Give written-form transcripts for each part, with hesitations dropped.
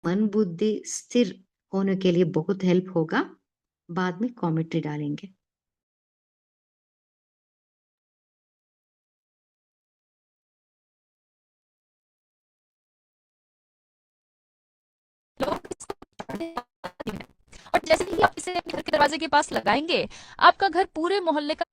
मन बुद्धि स्थिर होने के लिए बहुत हेल्प होगा। बाद में कमेंट्री डालेंगे। लोग इसको पढ़ने आते हैं। और जैसे ही आप इसे अपने घर के दरवाजे के पास लगाएंगे, आपका घर पूरे मोहल्ले का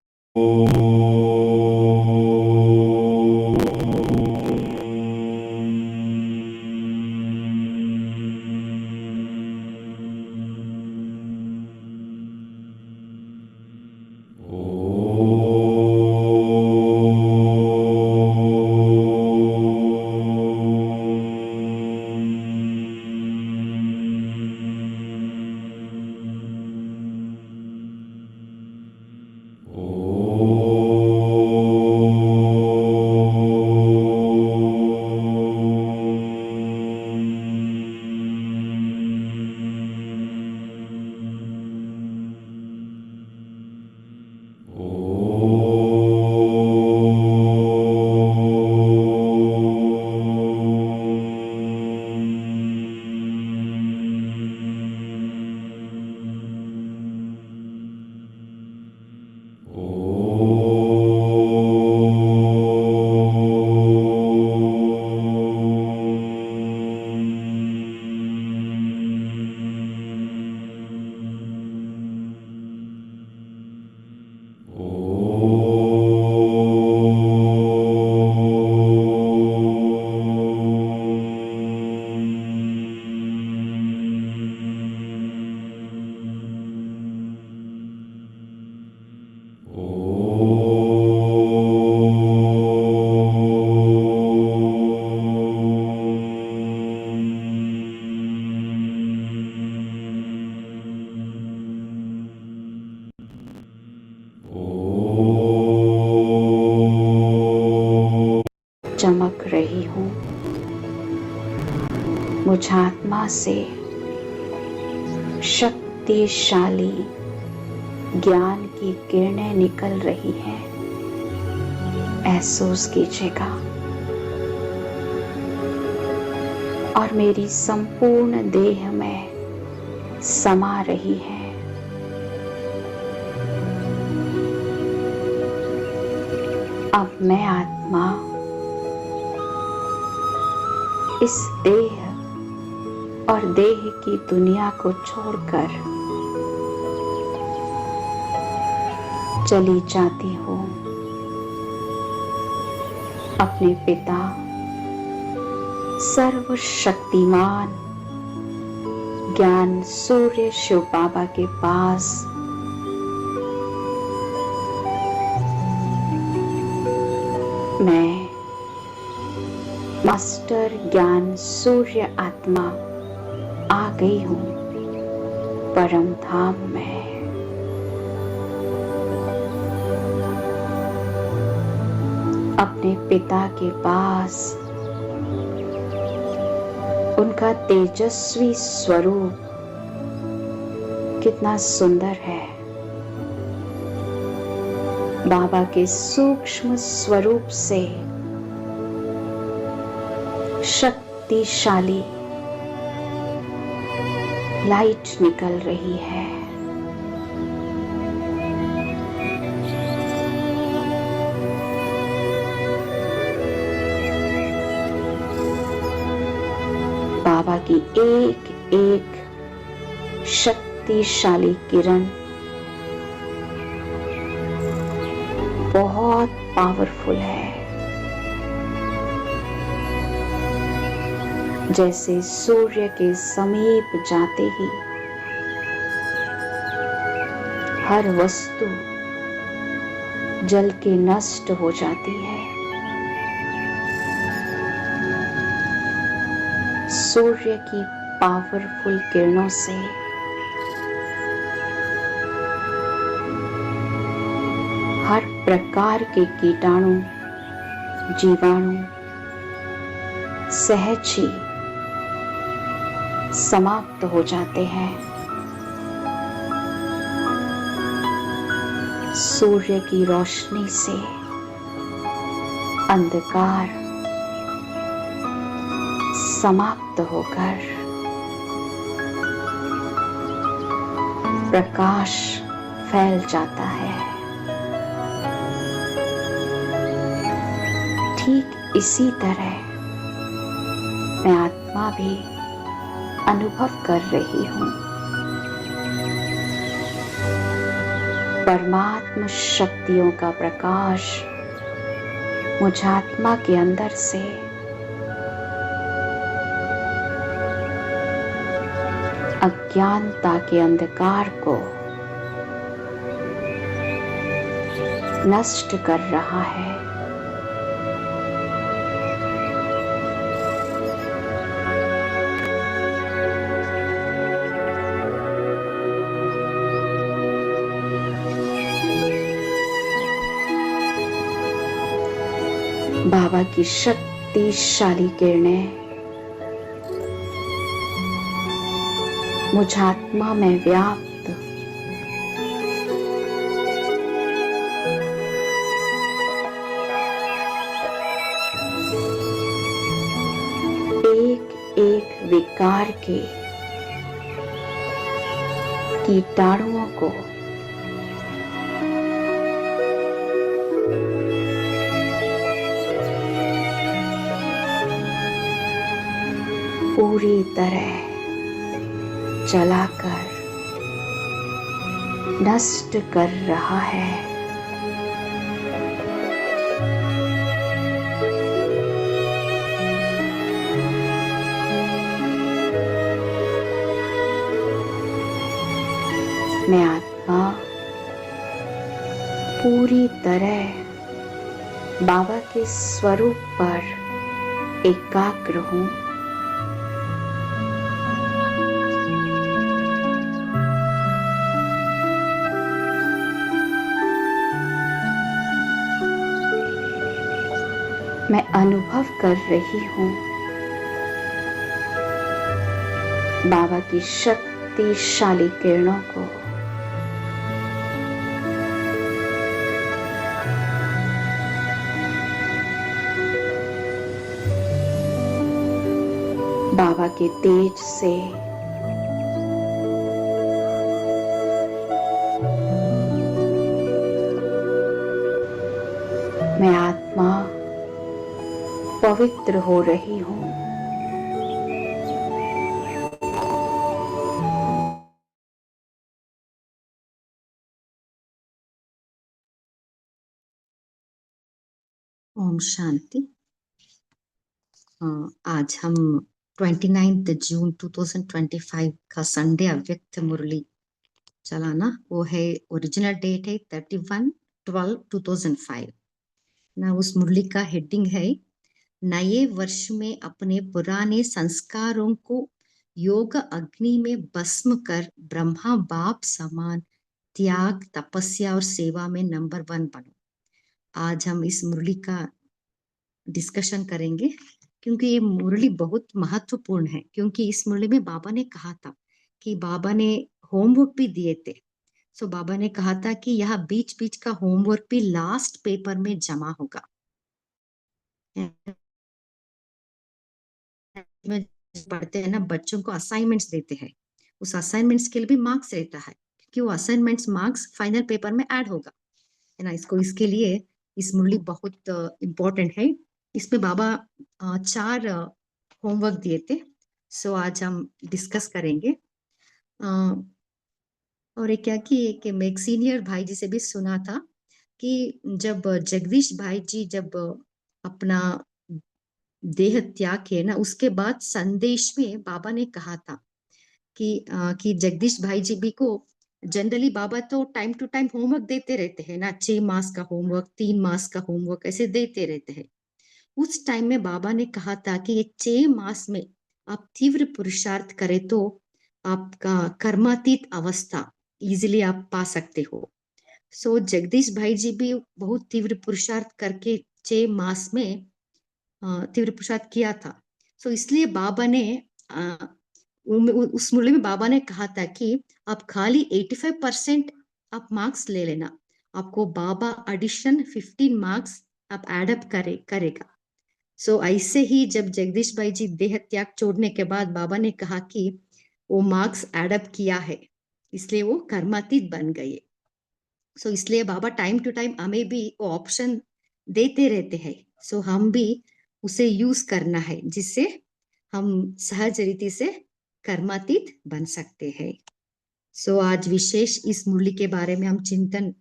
चमक रही हूँ। मुझ आत्मा से शक्तिशाली ज्ञान की किरणें निकल रही हैं। महसूस कीजिएगा। और मेरी संपूर्ण देह में समा रही है। अब मैं आत्मा इस देह और देह की दुनिया को छोड़कर चली जाती हूँ अपने पिता सर्वशक्तिमान ज्ञान सूर्य शिव बाबा के पास। मैं मास्टर ज्ञान सूर्य आत्मा आ गई हूँ परम धाम में। अपने पिता के पास उनका तेजस्वी स्वरूप कितना सुंदर है। बाबा के सूक्ष्म स्वरूप से शक्तिशाली लाइट निकल रही है। बाबा की एक एक शक्तिशाली किरण बहुत पावरफुल है। जैसे सूर्य के समीप जाते ही हर वस्तु जल के नष्ट हो जाती है, सूर्य की पावरफुल किरणों से हर प्रकार के कीटाणु जीवाणु सहज ही समाप्त हो जाते हैं। सूर्य की रोशनी से अंधकार समाप्त होकर प्रकाश फैल जाता है। ठीक इसी तरह मैं आत्मा भी अनुभव कर रही हूँ। परमात्म शक्तियों का प्रकाश मुझ आत्मा के अंदर से अज्ञानता के अंधकार को नष्ट कर रहा है। बाबा की शक्तिशाली किरणें मुझ आत्मा में व्याप्त एक एक विकार के कीटाणुओं को पूरी तरह जलाकर नष्ट कर रहा है। मैं आत्मा पूरी तरह बाबा के स्वरूप पर एकाग्र हूँ। मैं अनुभव कर रही हूँ बाबा की शक्तिशाली किरणों को। बाबा के तेज से मैं आत्मा पवित्र हो रही हूँ। ओम शांति। आज हम 29 जून 2025 का संडे अव्यक्त मुरली चलाना, वो है ओरिजिनल डेट है 31/12/2005 ना। उस मुरली का हेडिंग है नए वर्ष में अपने पुराने संस्कारों को योग अग्नि में भस्म कर ब्रह्मा बाप समान त्याग तपस्या और सेवा में नंबर 1 बनो। आज हम इस मुरली का डिस्कशन करेंगे क्योंकि ये मुरली बहुत महत्वपूर्ण है। क्योंकि इस मुरली में बाबा ने कहा था कि बाबा ने होमवर्क भी दिए थे। सो बाबा ने कहा था कि यह बीच बीच का होमवर्क भी लास्ट पेपर में जमा होगा। में पढ़ते हैं ना, बच्चों को असाइनमेंट्स देते हैं, उस असाइनमेंट्स के लिए भी मार्क्स रहता है क्योंकि वो असाइनमेंट्स मार्क्स फाइनल पेपर में ऐड होगा, है ना। इसके लिए इस मुरली बहुत इम्पोर्टेंट है। इसमें बाबा 4 होमवर्क दिए थे। सो आज हम डिस्कस करेंगे। और एक क्या कि मैं एक सीनियर भाई जी से भी सुना था कि जब जगदीश भाई जी जब अपना देह त्याग किए ना, उसके बाद संदेश में बाबा ने कहा था कि जगदीश भाई जी भी को जनरली बाबा तो टाइम टू टाइम होमवर्क देते रहते हैं ना, 6 मास का होमवर्क, 3 मास का होमवर्क ऐसे देते रहते हैं। उस टाइम में बाबा ने कहा था कि ये 6 मास में आप तीव्र पुरुषार्थ करें तो आपका कर्मातीत अवस्था इजिली आप पा सकते हो। सो जगदीश भाई जी भी बहुत तीव्र पुरुषार्थ करके 6 मास में तीव्र पुरुषार्थ किया था। सो इसलिए बाबा ने उस मुरली में बाबा ने कहा था कि आप खाली 85% आप मार्क्स ले लेना, आपको बाबा एडिशन 15 मार्क्स आप एडअप करेगा। सो ऐसे ही जब जगदीश भाई जी देह त्याग छोड़ने के बाद बाबा ने कहा कि वो मार्क्स एडअप किया है। इसलिए वो कर्मातीत बन गए। सो इसलिए बाबा टाइम टू टाइम हमें भी वो ऑप्शन देते रहते हैं। सो हम भी उसे यूज करना है, जिससे हम सहज रीति से कर्मातीत बन सकते हैं। सो आज विशेष इस मुरली के बारे में हम चिंतन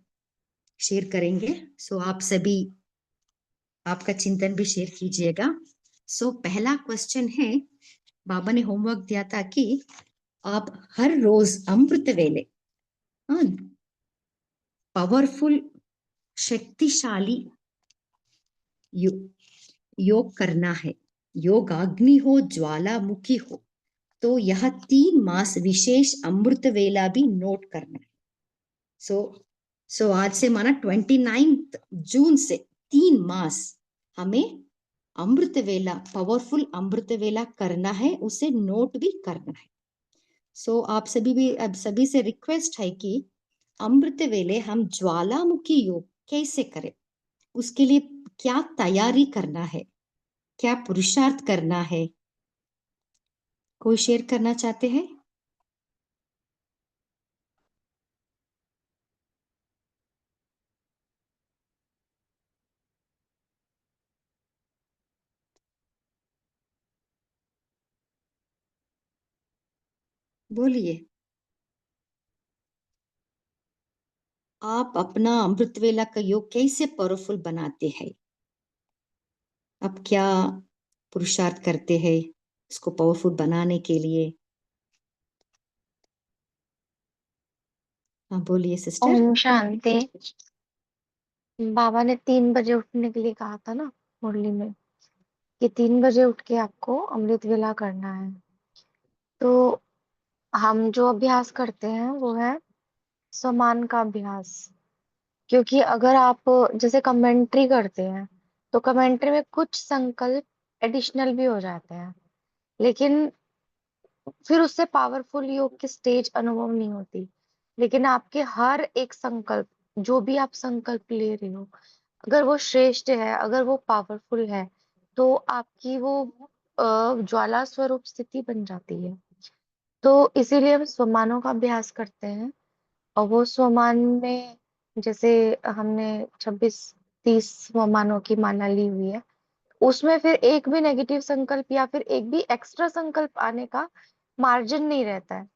शेयर करेंगे। सो आप सभी आपका चिंतन भी शेयर कीजिएगा। सो पहला क्वेश्चन है, बाबा ने होमवर्क दिया था कि आप हर रोज अमृत वेले पावरफुल शक्तिशाली योग करना है। योग अग्नि हो, ज्वालामुखी हो, तो यह 3 मास विशेष अमृत वेला भी नोट करना है। सो आज से माना 29 जून से 3 मास हमें अमृत वेला, पावरफुल अमृत वेला करना है, उसे नोट भी करना है। सो आप सभी भी, अब सभी से रिक्वेस्ट है कि अमृत वेले हम ज्वालामुखी योग कैसे करें, उसके लिए क्या तैयारी करना है, क्या पुरुषार्थ करना है, कोई शेयर करना चाहते हैं? बोलिए। आप अपना अमृत वेला का योग कैसे पावरफुल बनाते हैं? आप क्या पुरुषार्थ करते हैं इसको पावरफुल बनाने के लिए? हाँ बोलिए सिस्टर। ओम शांति। बाबा ने 3 बजे उठने के लिए कहा था ना मुरली में, कि 3 बजे उठ के आपको अमृत वेला करना है। तो हम जो अभ्यास करते हैं वो है समान का अभ्यास। क्योंकि अगर आप जैसे कमेंट्री करते हैं तो कमेंट्री में कुछ संकल्प एडिशनल भी हो जाते हैं, लेकिन फिर उससे पावरफुल योग की स्टेज अनुभव नहीं होती। लेकिन आपके हर एक संकल्प, जो भी आप संकल्प ले रहे हो, अगर वो श्रेष्ठ है, अगर वो पावरफुल है, तो आपकी वो ज्वाला स्वरूप स्थिति बन जाती है। तो इसीलिए हम स्वमानों का अभ्यास करते हैं। और वो स्वमान में जैसे हमने 26-30 स्वमानों की माला ली हुई है, उसमें फिर एक भी नेगेटिव संकल्प या फिर एक भी एक्स्ट्रा संकल्प आने का मार्जिन नहीं रहता है।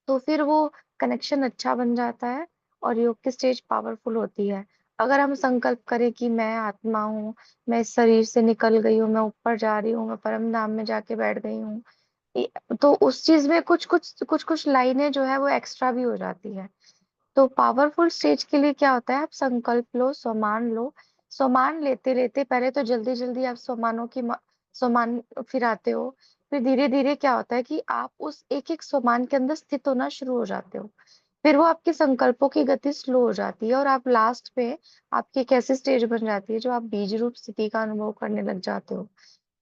तो फिर वो कनेक्शन अच्छा बन जाता है और योग की स्टेज पावरफुल होती है। अगर हम संकल्प करें कि मैं आत्मा हूँ, मैं इस शरीर से निकल गई हूँ, मैं ऊपर जा रही हूँ, मैं परम धाम में जाके बैठ गई हूँ, तो उस चीज में कुछ कुछ लाइनें जो है वो एक्स्ट्रा भी हो जाती है। तो पावरफुल स्टेज के लिए क्या होता है, आप संकल्प लो, स्वमान लो। स्वमान लेते लेते पहले तो जल्दी जल्दी आप स्वमान फिराते हो। फिर धीरे धीरे क्या होता है कि आप उस एक एक स्वमान के अंदर स्थित होना शुरू हो जाते हो। फिर वो आपके संकल्पों की गति स्लो हो जाती है और आप लास्ट में आपकी एक ऐसी स्टेज बन जाती है जो आप बीज रूप स्थिति का अनुभव करने लग जाते हो।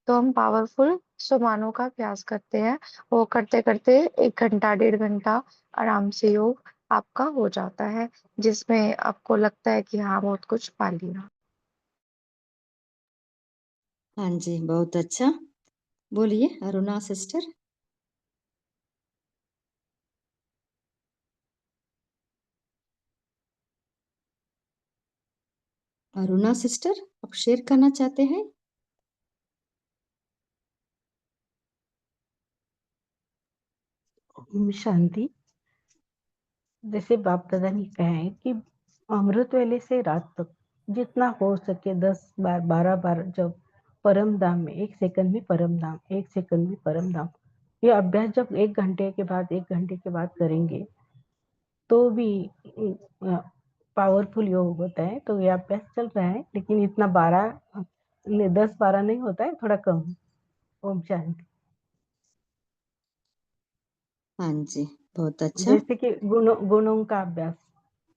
तो हम पावरफुल स्वमानों का अभ्यास करते हैं। वो करते करते 1 घंटा 1.5 घंटा आराम से योग आपका हो जाता है, जिसमें आपको लगता है कि हाँ बहुत कुछ पा लिया। हाँ जी, बहुत अच्छा। बोलिए अरुणा सिस्टर। अरुणा सिस्टर, आप शेयर करना चाहते हैं? ओम शांति। जैसे बाप दादा ने कहा है कि अमृत वेले से रात तक जितना हो सके 10 बार 12 बार, जब परम धाम में 1 सेकंड में परम धाम, 1 सेकंड में परम धाम, ये अभ्यास जब 1 घंटे के बाद 1 घंटे के बाद करेंगे तो भी पावरफुल योग होता है। तो ये अभ्यास चल रहा है, लेकिन इतना 10-12 नहीं होता है, थोड़ा कम। ओम शांति। हाँ जी, बहुत अच्छा। जैसे कि गुणों का अभ्यास,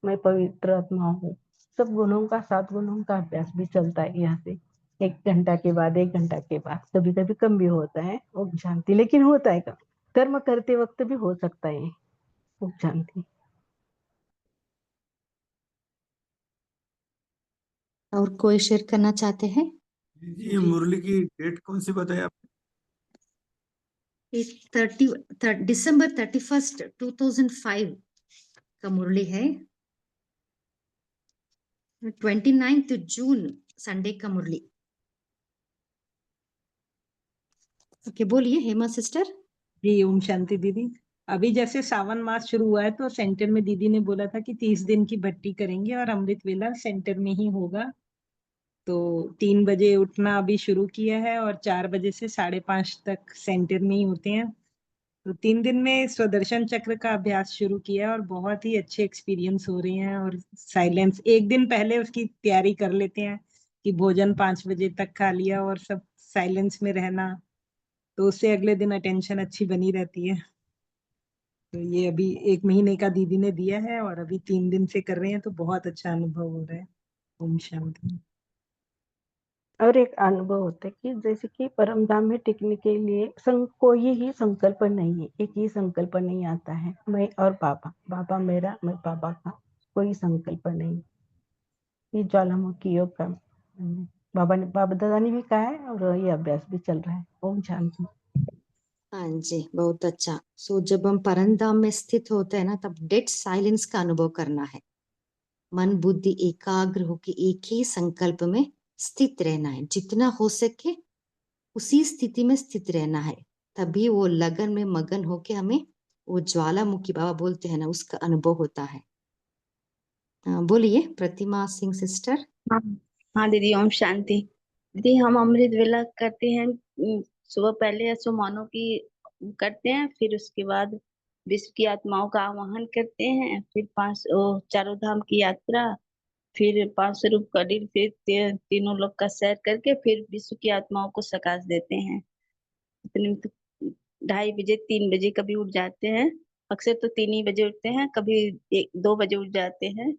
मैं पवित्र आत्मा हूँ, सब गुणों का 7 गुणों का अभ्यास भी चलता है यहाँ से। 1 घंटा के बाद 1 घंटा के बाद, कभी कभी कम भी होता है ओम शांति, लेकिन होता है कम। कर्म करते वक्त भी हो सकता है ओम शांति। और कोई शेयर करना चाहते हैं? जी, ये मुरली की डेट कौन सी बताई आपने? December 31st 2005 का मुरली है। 29th जून संडे का मुरली। ओके, बोलिए हेमा सिस्टर। जी ओम शांति दीदी। अभी जैसे सावन मास शुरू हुआ है तो सेंटर में दीदी ने बोला था कि 30 दिन की भट्टी करेंगे और अमृत वेला सेंटर में ही होगा। तो 3 बजे उठना अभी शुरू किया है और 4 बजे से 5:30 तक सेंटर में ही होते हैं। तो 3 दिन में स्वदर्शन चक्र का अभ्यास शुरू किया और बहुत ही अच्छे एक्सपीरियंस हो रहे हैं। और साइलेंस एक दिन पहले उसकी तैयारी कर लेते हैं कि भोजन 5 बजे तक खा लिया और सब साइलेंस में रहना, तो उससे अगले दिन अटेंशन अच्छी बनी रहती है। तो ये अभी 1 महीने का दीदी ने दिया है और अभी 3 दिन से कर रहे हैं तो बहुत अच्छा अनुभव हो रहा है। ओम शांति। और एक अनुभव होता है कि जैसे कि परम धाम में टिकने के लिए कोई ही संकल्प नहीं है, एक ही संकल्प नहीं आता है, मैं और बाबा, बाबा मेरा, मैं बाबा का, कोई संकल्प नहीं। ये ज्वालामुखी योग का बाबा दादा ने भी कहा है और ये अभ्यास भी चल रहा है। ओम शांति। हाँ जी, बहुत अच्छा। सो जब हम परमधाम में स्थित होते हैं ना, तब डेड साइलेंस का अनुभव करना है। मन बुद्धि एकाग्र होकर एक ही संकल्प में स्थित रहना है, जितना हो सके उसी स्थिति में स्थित रहना है। तभी वो लगन में मगन होके हमें वो ज्वालामुखी बाबा बोलते हैं ना, उसका अनुभव होता है। बोलिए प्रतिमा सिंह सिस्टर। हाँ हाँ दीदी, ओम शांति। दीदी हम अमृत वेला करते हैं, सुबह पहले असुमानों की करते हैं, फिर उसके बाद विश्व की आत्माओं का आवाहन करते हैं, फिर चारों धाम की यात्रा, फिर 500 रूप करीब, फिर तीनों लोग का सैर करके फिर विश्व की आत्माओं को सकाश देते हैं। इतने में तो 2:30 बजे 3 बजे कभी उठ जाते हैं। अक्सर तो 3 ही बजे उठते हैं, कभी 2 बजे उठ जाते हैं,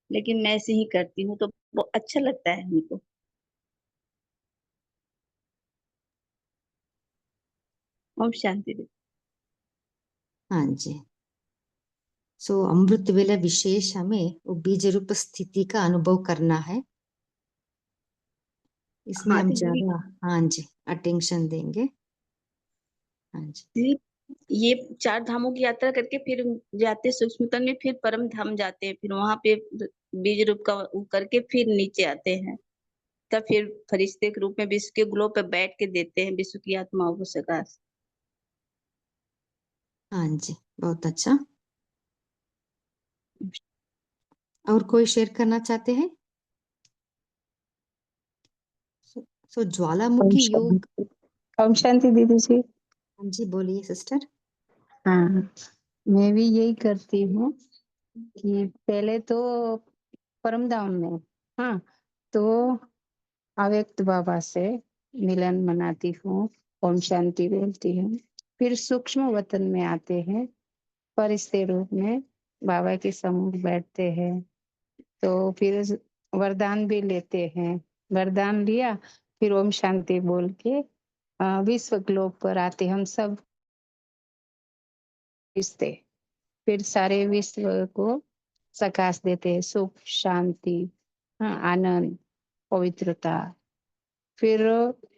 लेकिन मैं ऐसे ही करती हूँ तो बहुत अच्छा लगता है हमको। ओम शांति दीदी। हाँ जी। सो अमृत वेला विशेष हमें वो बीज रूप स्थिति का अनुभव करना है। इसमें हाँ हम दीदी। ज्यादा, हाँ जी, अटेंशन देंगे। हाँ जी। दीदी, ये 4 धामों की यात्रा करके फिर जाते सूक्ष्मतम में, फिर परम धाम जाते हैं, फिर वहां पे बीज रूप का वो करके फिर नीचे आते हैं, तब फिर फरिश्ते के रूप में विश्व के ग्लोब पे बैठ के देते हैं विश्व की आत्माओं को सकाश। हाँ जी, बहुत अच्छा। और कोई शेयर करना चाहते हैं? सो ओम ज्वालामुखी योग। शांति। ओम शांति दीदी जी। हाँ जी, बोलिए सिस्टर। हाँ, मैं भी यही करती हूँ कि पहले तो परमधाम में, हाँ, तो अव्यक्त बाबा से मिलन मनाती हूँ, ओम शांति बोलती हूँ। फिर सूक्ष्म वतन में आते हैं, फरिश्ते रूप में बाबा के सम्मुख बैठते हैं, तो फिर वरदान भी लेते हैं। वरदान लिया, फिर ओम शांति बोल के विश्व ग्लोब पर आते हम सब रिश्ते, फिर सारे विश्व को सकाश देते हैं, सुख शांति, हाँ, आनंद, पवित्रता। फिर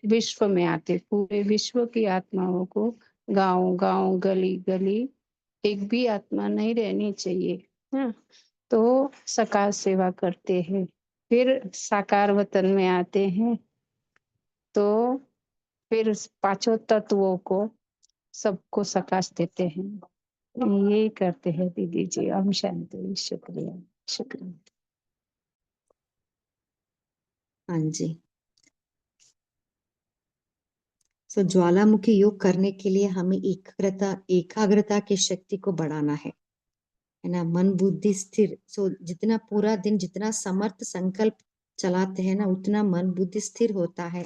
विश्व में आते, पूरे विश्व की आत्माओं को, गांव गांव गली गली एक भी आत्मा नहीं रहनी चाहिए, हाँ, तो सकाश सेवा करते हैं। फिर साकार वतन में आते हैं, तो फिर 5 तत्वों को सबको सकाश देते हैं। यही करते हैं दीदी जी। ओम शांति। शुक्रिया, शुक्रिया। हाँ जी। सो ज्वालामुखी योग करने के लिए हमें एकाग्रता की शक्ति को बढ़ाना है ना, मन बुद्धि स्थिर। सो जितना पूरा दिन जितना समर्थ संकल्प चलाते हैं ना, उतना मन बुद्धि स्थिर होता है।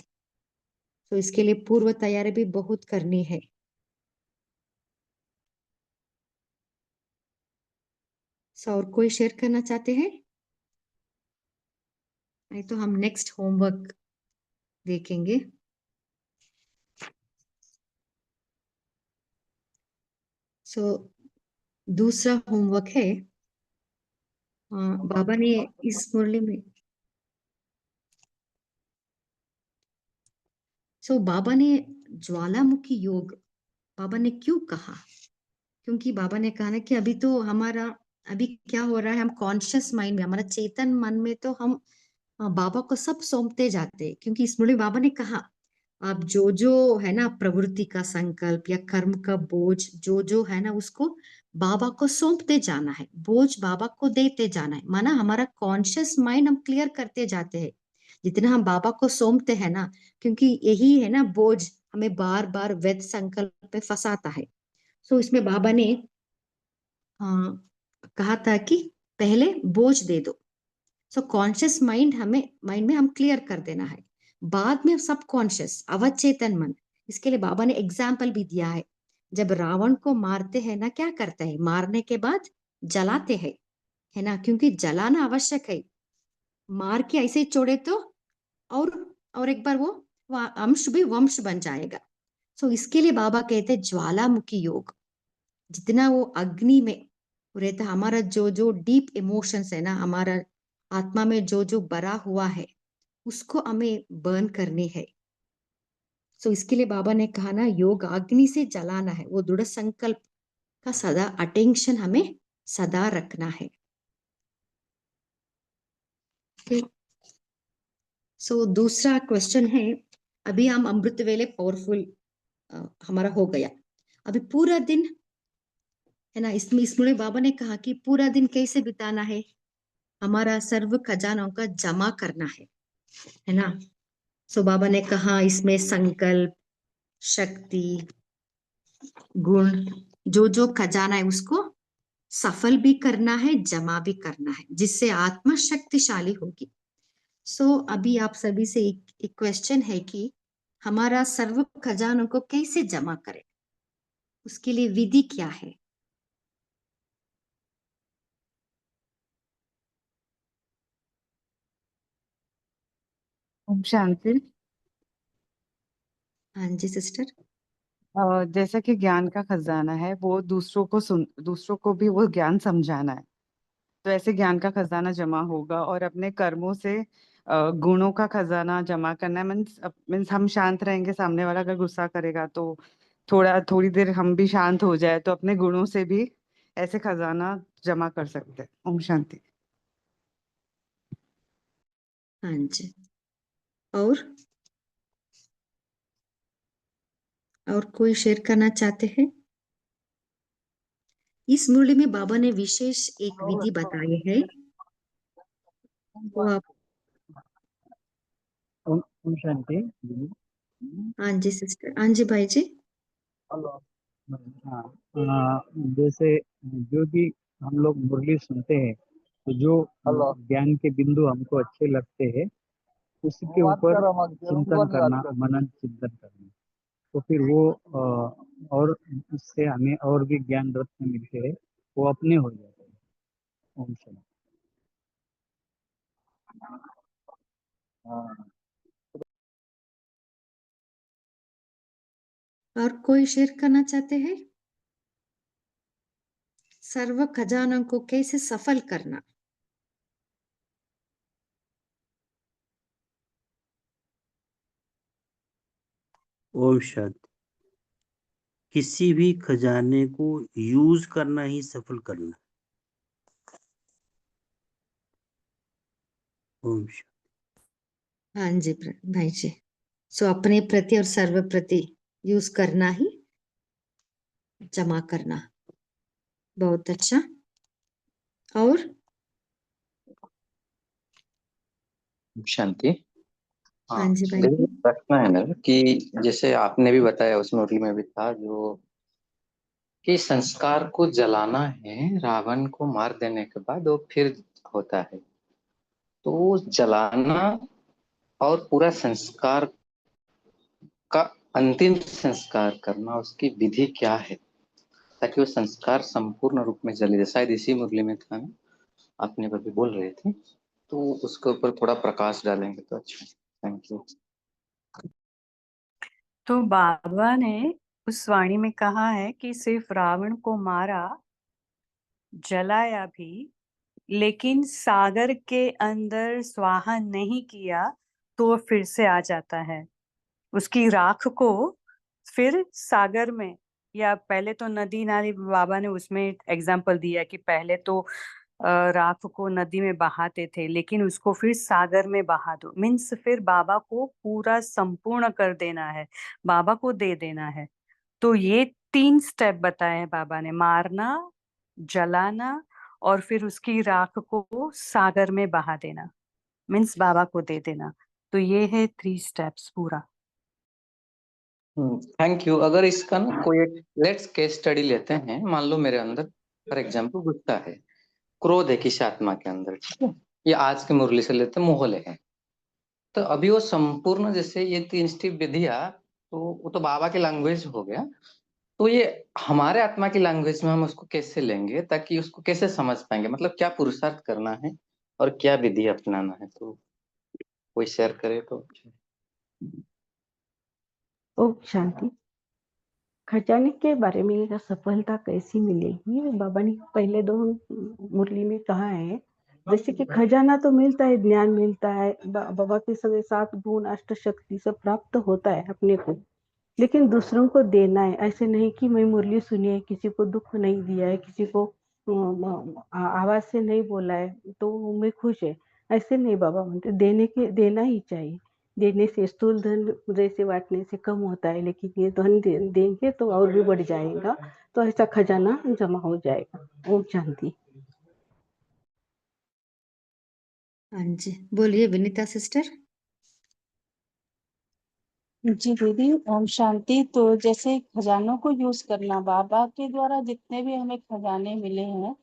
तो इसके लिए पूर्व तैयारी भी बहुत करनी है। सो और कोई शेयर करना चाहते हैं? नहीं तो हम नेक्स्ट होमवर्क देखेंगे। सो दूसरा होमवर्क है, बाबा ने इस मुरली में, सो बाबा ने ज्वालामुखी योग बाबा ने क्यों कहा? क्योंकि बाबा ने कहा ना कि अभी तो हमारा अभी क्या हो रहा है, हम कॉन्शियस माइंड में, हमारा चेतन मन में तो हम बाबा को सब सौंपते जाते हैं। क्योंकि इस मुरली बाबा ने कहा, आप जो जो है ना प्रवृत्ति का संकल्प या कर्म का बोझ जो जो है ना, उसको बाबा को सौंपते जाना है, बोझ बाबा को देते जाना है। माना हमारा कॉन्शियस माइंड हम क्लियर करते जाते हैं जितना हम बाबा को सौंपते हैं ना, क्योंकि यही है ना बोझ हमें बार बार वैध संकल्प पे फंसाता है। सो इसमें बाबा ने कहा था कि पहले बोझ दे दो। सो कॉन्शियस माइंड में हम क्लियर कर देना है, बाद में सब कॉन्शियस अवचेतन मन। इसके लिए बाबा ने एग्जाम्पल भी दिया है। जब रावण को मारते हैं ना, क्या करते हैं, मारने के बाद जलाते हैं, है ना, क्योंकि जलाना आवश्यक है। मार के ऐसे ही छोड़े तो और और एक बार वो अंश भी वंश बन जाएगा। सो इसके लिए बाबा कहते हैं ज्वालामुखी योग। जितना वो अग्नि में रहता, हमारा जो जो डीप इमोशंस है ना, हमारा आत्मा में जो जो भरा हुआ है, उसको हमें बर्न करनी है। सो इसके लिए बाबा ने कहा ना, योग अग्नि से जलाना है, वो दृढ़ संकल्प का सदा अटेंशन हमें सदा रखना है। सो दूसरा क्वेश्चन है, अभी हम अमृत वेले पावरफुल हमारा हो गया, अभी पूरा दिन है ना, इसमें बाबा ने कहा कि पूरा दिन कैसे बिताना है, हमारा सर्व खजानों का जमा करना है ना। सो बाबा ने कहा इसमें संकल्प, शक्ति, गुण, जो जो खजाना है उसको सफल भी करना है, जमा भी करना है, जिससे आत्मा शक्तिशाली होगी। सो अभी आप सभी से एक क्वेश्चन है कि हमारा सर्व खजानों को कैसे जमा करें, उसके लिए विधि क्या है? ओम शांति। हाँ जी सिस्टर। जैसा कि ज्ञान का खजाना है वो दूसरों को भी वो ज्ञान समझाना है, तो ऐसे ज्ञान का खजाना जमा होगा। और अपने कर्मों से गुणों का खजाना जमा करना है। मीन्स हम शांत रहेंगे, सामने वाला अगर गुस्सा करेगा तो थोड़ी देर हम भी शांत हो जाए तो अपने गुणों से भी ऐसे खजाना जमा कर सकते हैं। ओम शांति। हाँ जी। और कोई शेयर करना चाहते हैं? इस मुरली में बाबा ने विशेष एक विधि बताई है, वो आप। ओम शांति। हाँ जी सिस्टर, हाँ जी भाई जी। हाँ, जैसे जो भी हम लोग मुरली सुनते हैं, तो जो ज्ञान के बिंदु हमको अच्छे लगते हैं उसके ऊपर चिंतन करना, मनन चिंतन करना, तो फिर वो और उससे हमें और भी ज्ञान रत्न मिलते हैं, वो अपने हो जाते हैं। ओम शांति। हाँ। और कोई शेयर करना चाहते हैं? सर्व खजानों को कैसे सफल करना? ओम शांति। किसी भी खजाने को यूज करना ही सफल करना। ओम शांति। हाँ जी भाई जी। सो अपने प्रति और सर्व प्रति यूज करना ही जमा करना। बहुत अच्छा। और शांति। हाँ हाँ, जी भाई देखिए जी। प्रश्न है मेरा कि जैसे आपने भी बताया उस मुरली में भी था जो कि संस्कार को जलाना है रावण को मार देने के बाद वो फिर होता है, तो जलाना और पूरा संस्कार का अंतिम संस्कार करना उसकी विधि क्या है ताकि वो संस्कार संपूर्ण रूप में जले? शायद इसी मुरली में था ना, आपने अभी बोल रहे थे, तो उसके ऊपर थोड़ा प्रकाश डालेंगे तो अच्छा। Thank you. तो बाबा ने उस वाणी में कहा है कि सिर्फ रावण को मारा, जलाया भी, लेकिन सागर के अंदर स्वाहा नहीं किया तो वो फिर से आ जाता है। उसकी राख को फिर सागर में या पहले तो नदी नाली, बाबा ने उसमें एग्जाम्पल दिया कि पहले तो राख को नदी में बहाते थे, लेकिन उसको फिर सागर में बहा दो, मीन्स फिर बाबा को पूरा संपूर्ण कर देना है, बाबा को दे देना है। तो ये 3 स्टेप बताए हैं बाबा ने, मारना, जलाना और फिर उसकी राख को सागर में बहा देना, मीन्स बाबा को दे देना। तो ये है 3 स्टेप्स पूरा। Thank you. अगर इसका ना कोई एक लेट्स केस स्टडी लेते हैं, मान लो मेरे अंदर फॉर एग्जांपल गुस्सा है, क्रोध है किसी आत्मा के अंदर, ठीक है, ये आज की मुरली से लेते मोहले है, तो अभी वो संपूर्ण जैसे ये 3 स्टेप विधिया, तो वो तो बाबा की लैंग्वेज हो गया, तो ये हमारे आत्मा की लैंग्वेज में हम उसको कैसे लेंगे, ताकि उसको कैसे समझ पाएंगे, मतलब क्या पुरुषार्थ करना है और क्या विधि अपनाना है, तो कोई शेयर करे तो। ओम शांति। खजाने के बारे में ये सफलता कैसी मिलेगी, बाबा ने पहले 2 मुरली में कहा है, जैसे कि खजाना तो मिलता है, ज्ञान मिलता है, बाबा के सभी 7 गुण अष्ट शक्ति सब प्राप्त होता है अपने को, लेकिन दूसरों को देना है। ऐसे नहीं कि मैं मुरली सुनी है, किसी को दुख नहीं दिया है, किसी को आवाज से नहीं बोला है तो मैं खुश है, ऐसे नहीं बाबा म्हणते, देना ही चाहिए। देने से स्थूल धन जैसे बांटने से कम होता है, लेकिन ये धन देंगे तो और भी बढ़ जाएगा, तो ऐसा खजाना जमा हो जाएगा। ओम शांति। हाँ जी, बोलिए विनीता सिस्टर। जी दीदी, ओम शांति। तो जैसे खजानों को यूज करना, बाबा के द्वारा जितने भी हमें खजाने मिले हैं,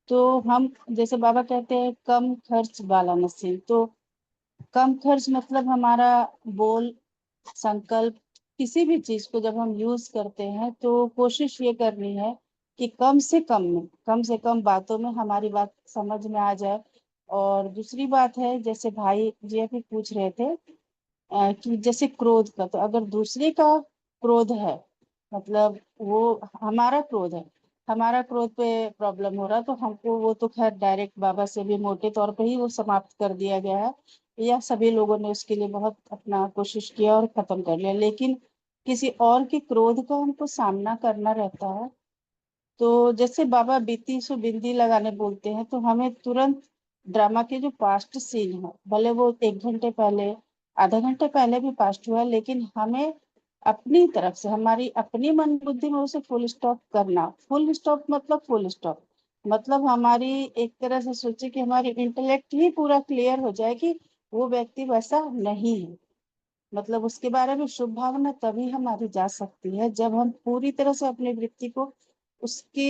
तो हम जैसे बाबा कहते हैं कम खर्च वाला नसीब, तो कम खर्च मतलब हमारा बोल, संकल्प, किसी भी चीज को जब हम यूज करते हैं तो कोशिश ये करनी है कि कम से कम में, कम से कम बातों में हमारी बात समझ में आ जाए। और दूसरी बात है, जैसे भाई जी अभी पूछ रहे थे कि जैसे क्रोध का, तो अगर दूसरे का क्रोध है, मतलब वो हमारा क्रोध है, हमारा क्रोध पे प्रॉब्लम हो रहा, तो हमको वो तो खैर डायरेक्ट बाबा से भी मोटे तौर पे ही वो समाप्त कर दिया गया है, या सभी लोगों ने उसके लिए बहुत अपना कोशिश किया और खत्म कर लिया। लेकिन किसी और के क्रोध का हमको सामना करना रहता है, तो जैसे बाबा बीती सो बिंदी लगाने बोलते हैं, तो हमें तुरंत ड्रामा के जो पास्ट सीन है, भले वो 1 घंटे पहले, आधा घंटे पहले भी पास्ट हुआ है, लेकिन हमें अपनी तरफ से, हमारी अपनी मन बुद्धि में उसे फुल स्टॉप करना। फुल स्टॉप मतलब फुल स्टॉप मतलब हमारी एक तरह से सोचे कि हमारी इंटेलेक्ट ही पूरा क्लियर हो जाए कि वो व्यक्ति वैसा नहीं है। मतलब उसके बारे में शुभ भावना तभी हमारी जा सकती है जब हम पूरी तरह से अपनी वृत्ति को उसके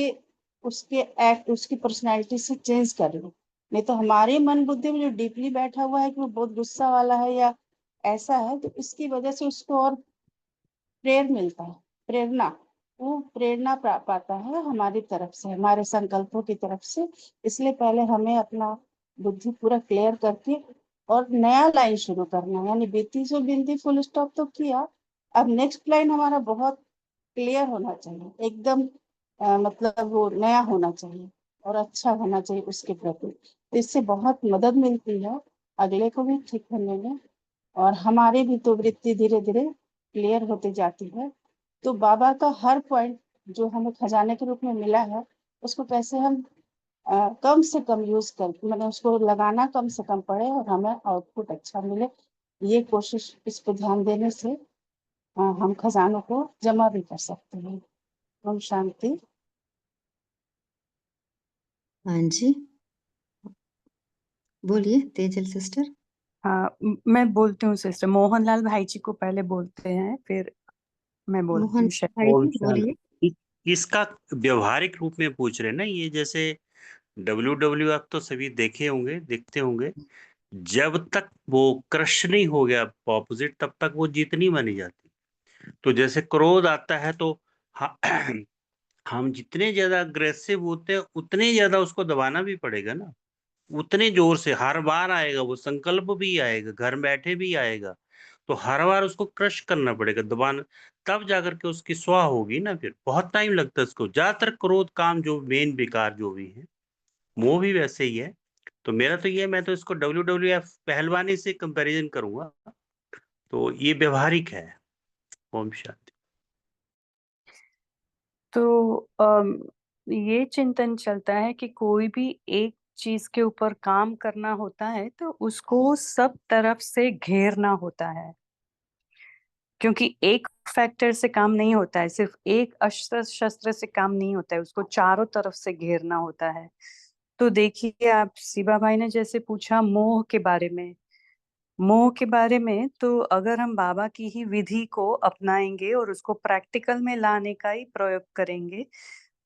उसके एक्ट, उसकी पर्सनैलिटी से चेंज कर लें। नहीं तो हमारे मन बुद्धि में जो डीपली बैठा हुआ है कि वो बहुत गुस्सा वाला है या ऐसा है, तो इसकी वजह से उसको और मिलता है, प्रेरणा, वो प्रेरणा पाता है हमारी तरफ से, हमारे संकल्पों की तरफ से। इसलिए पहले हमें अपना बुद्धि पूरा क्लियर करके और नया लाइन शुरू करना है, यानी बीती सो बिंदी फुल स्टॉप तो किया, अब नेक्स्ट लाइन हमारा बहुत क्लियर होना चाहिए, एकदम मतलब वो नया होना चाहिए और अच्छा होना चाहिए उसके प्रति। तो इससे बहुत मदद मिलती है अगले को भी ठीक होने में, और हमारी भी तो वृत्ति धीरे धीरे क्लियर होती जाती है। तो बाबा का हर पॉइंट जो हमें खजाने के रूप में मिला है, उसको कैसे हम कम से कम यूज कर, मतलब उसको लगाना कम से कम पड़े और हमें आउटपुट अच्छा मिले, ये कोशिश, इस पर ध्यान देने से हम खजानों को जमा भी कर सकते हैं। ओम शांति। हाँ जी, बोलिए तेजल सिस्टर। हाँ, मैं बोलती हूँ सिस्टर, मोहनलाल भाई जी को पहले बोलते हैं, फिर मैं बोलती मोहन हूँ। भाई ओम जी बोलिए। शांति। इसका व्यवहारिक रूप में पूछ रहे हैं ना, ये जैसे डब्ल्यू आप तो सभी देखे होंगे, देखते होंगे, जब तक वो क्रश नहीं हो गया ऑपोजिट, तब तक वो जीत नहीं मानी जाती। तो जैसे क्रोध आता है तो हम जितने ज्यादा अग्रेसिव होते हैं उतने ज्यादा उसको दबाना भी पड़ेगा ना, उतने जोर से हर बार आएगा, वो संकल्प भी आएगा, घर बैठे भी आएगा, तो हर बार उसको क्रश करना पड़ेगा, दबाना, तब जाकर के उसकी स्वाह होगी ना। फिर बहुत टाइम लगता है उसको, ज्यादातर क्रोध काम जो मेन विकार जो भी है वो भी वैसे ही है। तो मेरा तो ये, मैं तो इसको WWF पहलवानी से कंपैरिजन करूंगा, तो ये व्यवहारिक है। ओम शांति। तो ये चिंतन चलता है कि कोई भी एक चीज के ऊपर काम करना होता है तो उसको सब तरफ से घेरना होता है, क्योंकि एक फैक्टर से काम नहीं होता है, सिर्फ एक अस्त्र शस्त्र से काम नहीं होता है, उसको चारों तरफ से घेरना होता है। तो देखिए, आप शिवा भाई ने जैसे पूछा मोह के बारे में, मोह के बारे में, तो अगर हम बाबा की ही विधि को अपनाएंगे और उसको प्रैक्टिकल में लाने का ही प्रयोग करेंगे,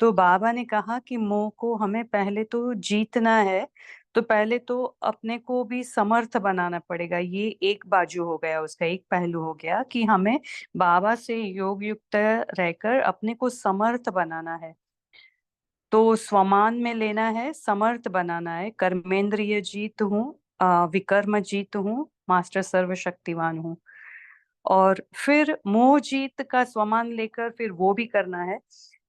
तो बाबा ने कहा कि मोह को हमें पहले तो जीतना है, तो पहले तो अपने को भी समर्थ बनाना पड़ेगा। ये एक बाजू हो गया, उसका एक पहलू हो गया कि हमें बाबा से योग युक्त रहकर अपने को समर्थ बनाना है। तो स्वमान में लेना है, समर्थ बनाना है, कर्मेंद्रिय जीत हूँ, विकर्म जीत हूँ, मास्टर सर्वशक्तिवान हूँ। और फिर मोह जीत का स्वमान लेकर फिर वो भी करना है।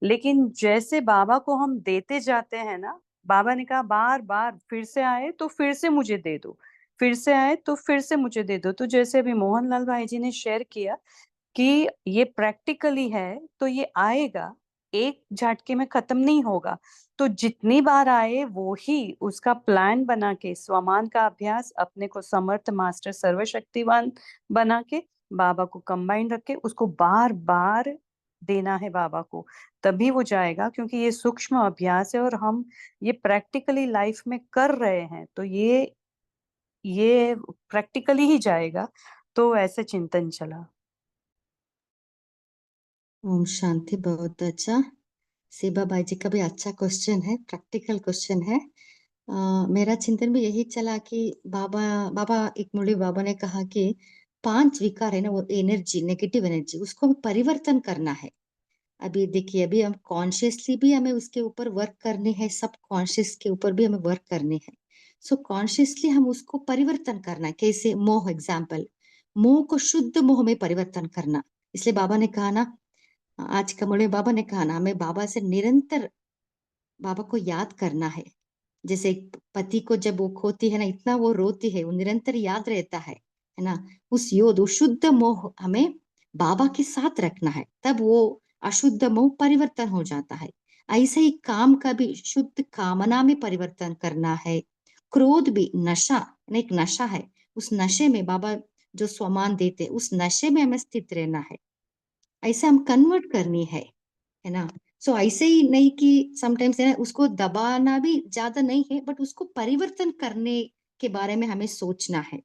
लेकिन जैसे बाबा को हम देते जाते हैं ना, बाबा ने कहा बार बार फिर से आए तो फिर से मुझे दे दो, फिर से आए तो फिर से मुझे दे दो। तो जैसे अभी मोहन लाल भाई जी ने शेयर किया कि ये प्रैक्टिकली है, तो ये आएगा, एक झटके में खत्म नहीं होगा। तो जितनी बार आए वो ही उसका प्लान बना के, स्वमान का अभ्यास, अपने को समर्थ मास्टर सर्वशक्तिवान बना के, बाबा को कंबाइन रख के उसको बार बार देना है बाबा को, तभी वो जाएगा। क्योंकि ये सूक्ष्म अभ्यास है और हम ये प्रैक्टिकली लाइफ में कर रहे हैं, तो ये प्रैक्टिकली ही जाएगा। तो ऐसे चिंतन चला। ओम शांति, बहुत अच्छा। शिवा बाई जी का भी अच्छा क्वेश्चन है, प्रैक्टिकल क्वेश्चन है। मेरा चिंतन भी यही चला कि बाबा बाबा एक मुरली बाबा ने कहा कि 5 विकार है ना, वो एनर्जी, नेगेटिव एनर्जी, उसको हमें परिवर्तन करना है। अभी देखिए, अभी हम कॉन्शियसली भी हमें उसके ऊपर वर्क करने हैं, सब कॉन्शियस के ऊपर भी हमें वर्क करने हैं। सो कॉन्शियसली हम उसको परिवर्तन करना है। कैसे? मोह, एग्जाम्पल, मोह को शुद्ध मोह में परिवर्तन करना। इसलिए बाबा ने कहा ना, आज का मुरली बाबा ने कहा ना, हमें बाबा से निरंतर बाबा को याद करना है। जैसे एक पति को जब वो खोती है ना, इतना वो रोती है, वो निरंतर याद रहता है ना। उस योद, वो शुद्ध मोह हमें बाबा के साथ रखना है, तब वो अशुद्ध मोह परिवर्तन हो जाता है। ऐसे ही काम का भी शुद्ध कामना में परिवर्तन करना है। क्रोध भी नशा, एक नशा है, उस नशे में बाबा जो स्वमान देते, उस नशे में हमें स्थित रहना है। ऐसे हम कन्वर्ट करनी है ना। सो ऐसे ही नहीं कि समटाइम्स है ना, उसको दबाना भी ज्यादा नहीं है, बट उसको परिवर्तन करने के बारे में हमें सोचना है।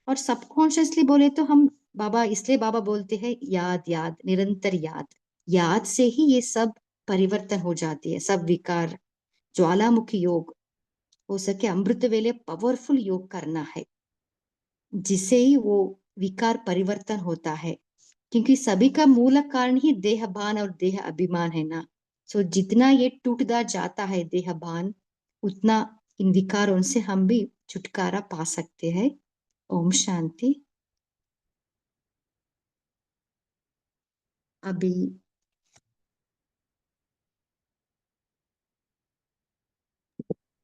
और सबकॉन्शियसली बोले तो हम बाबा, इसलिए बाबा बोलते हैं याद याद, निरंतर याद, याद से ही ये सब परिवर्तन हो जाती है, सब विकार। ज्वालामुखी योग हो सके, अमृत वेले पावरफुल योग करना है, जिससे ही वो विकार परिवर्तन होता है। क्योंकि सभी का मूल कारण ही देह भान और देह अभिमान है ना। सो जितना ये टूटता जाता है देह भान, उतना इन विकारों से हम भी छुटकारा पा सकते हैं। ओम शांति। अभी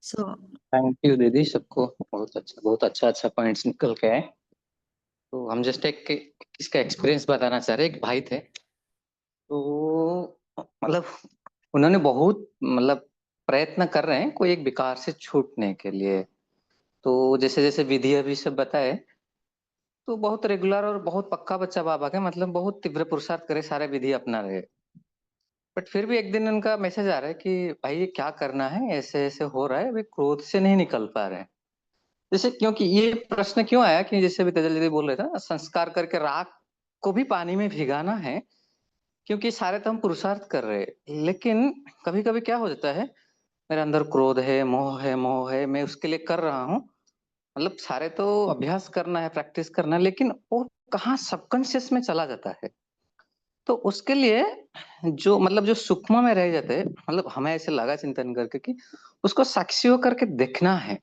सो थैंक यू दीदी, सबको बहुत अच्छा अच्छा पॉइंट्स निकल के आए। तो हम जस्ट एक इसका एक्सपीरियंस बताना चाह रहे। एक भाई थे, तो मतलब उन्होंने बहुत मतलब प्रयत्न कर रहे हैं कोई एक विकार से छूटने के लिए। तो जैसे जैसे विधि अभी सब बताए, तो बहुत रेगुलर और बहुत पक्का बच्चा बाबा का, मतलब बहुत तीव्र पुरुषार्थ करे, सारे विधि अपना रहे। बट फिर भी एक दिन उनका मैसेज आ रहा है कि भाई ये क्या करना है, ऐसे ऐसे हो रहा है, अभी क्रोध से नहीं निकल पा रहे हैं। जैसे क्योंकि ये प्रश्न क्यों आया कि जैसे अभी तेजल दीदी बोल रहे थे ना, संस्कार करके राख को भी पानी में भिगाना है। क्योंकि सारे तो हम पुरुषार्थ कर रहे हैं, लेकिन कभी कभी क्या हो जाता है, मेरे अंदर क्रोध है, मोह है, मोह है, मैं उसके लिए कर रहा हूँ, मतलब सारे तो अभ्यास करना है, प्रैक्टिस करना है, लेकिन वो कहाँ सबकॉन्शियस में चला जाता है। तो उसके लिए जो मतलब जो सूक्ष्म में रह जाते हैं, मतलब हमें ऐसे लगा चिंतन करके कि उसको साक्षी होकर के देखना है।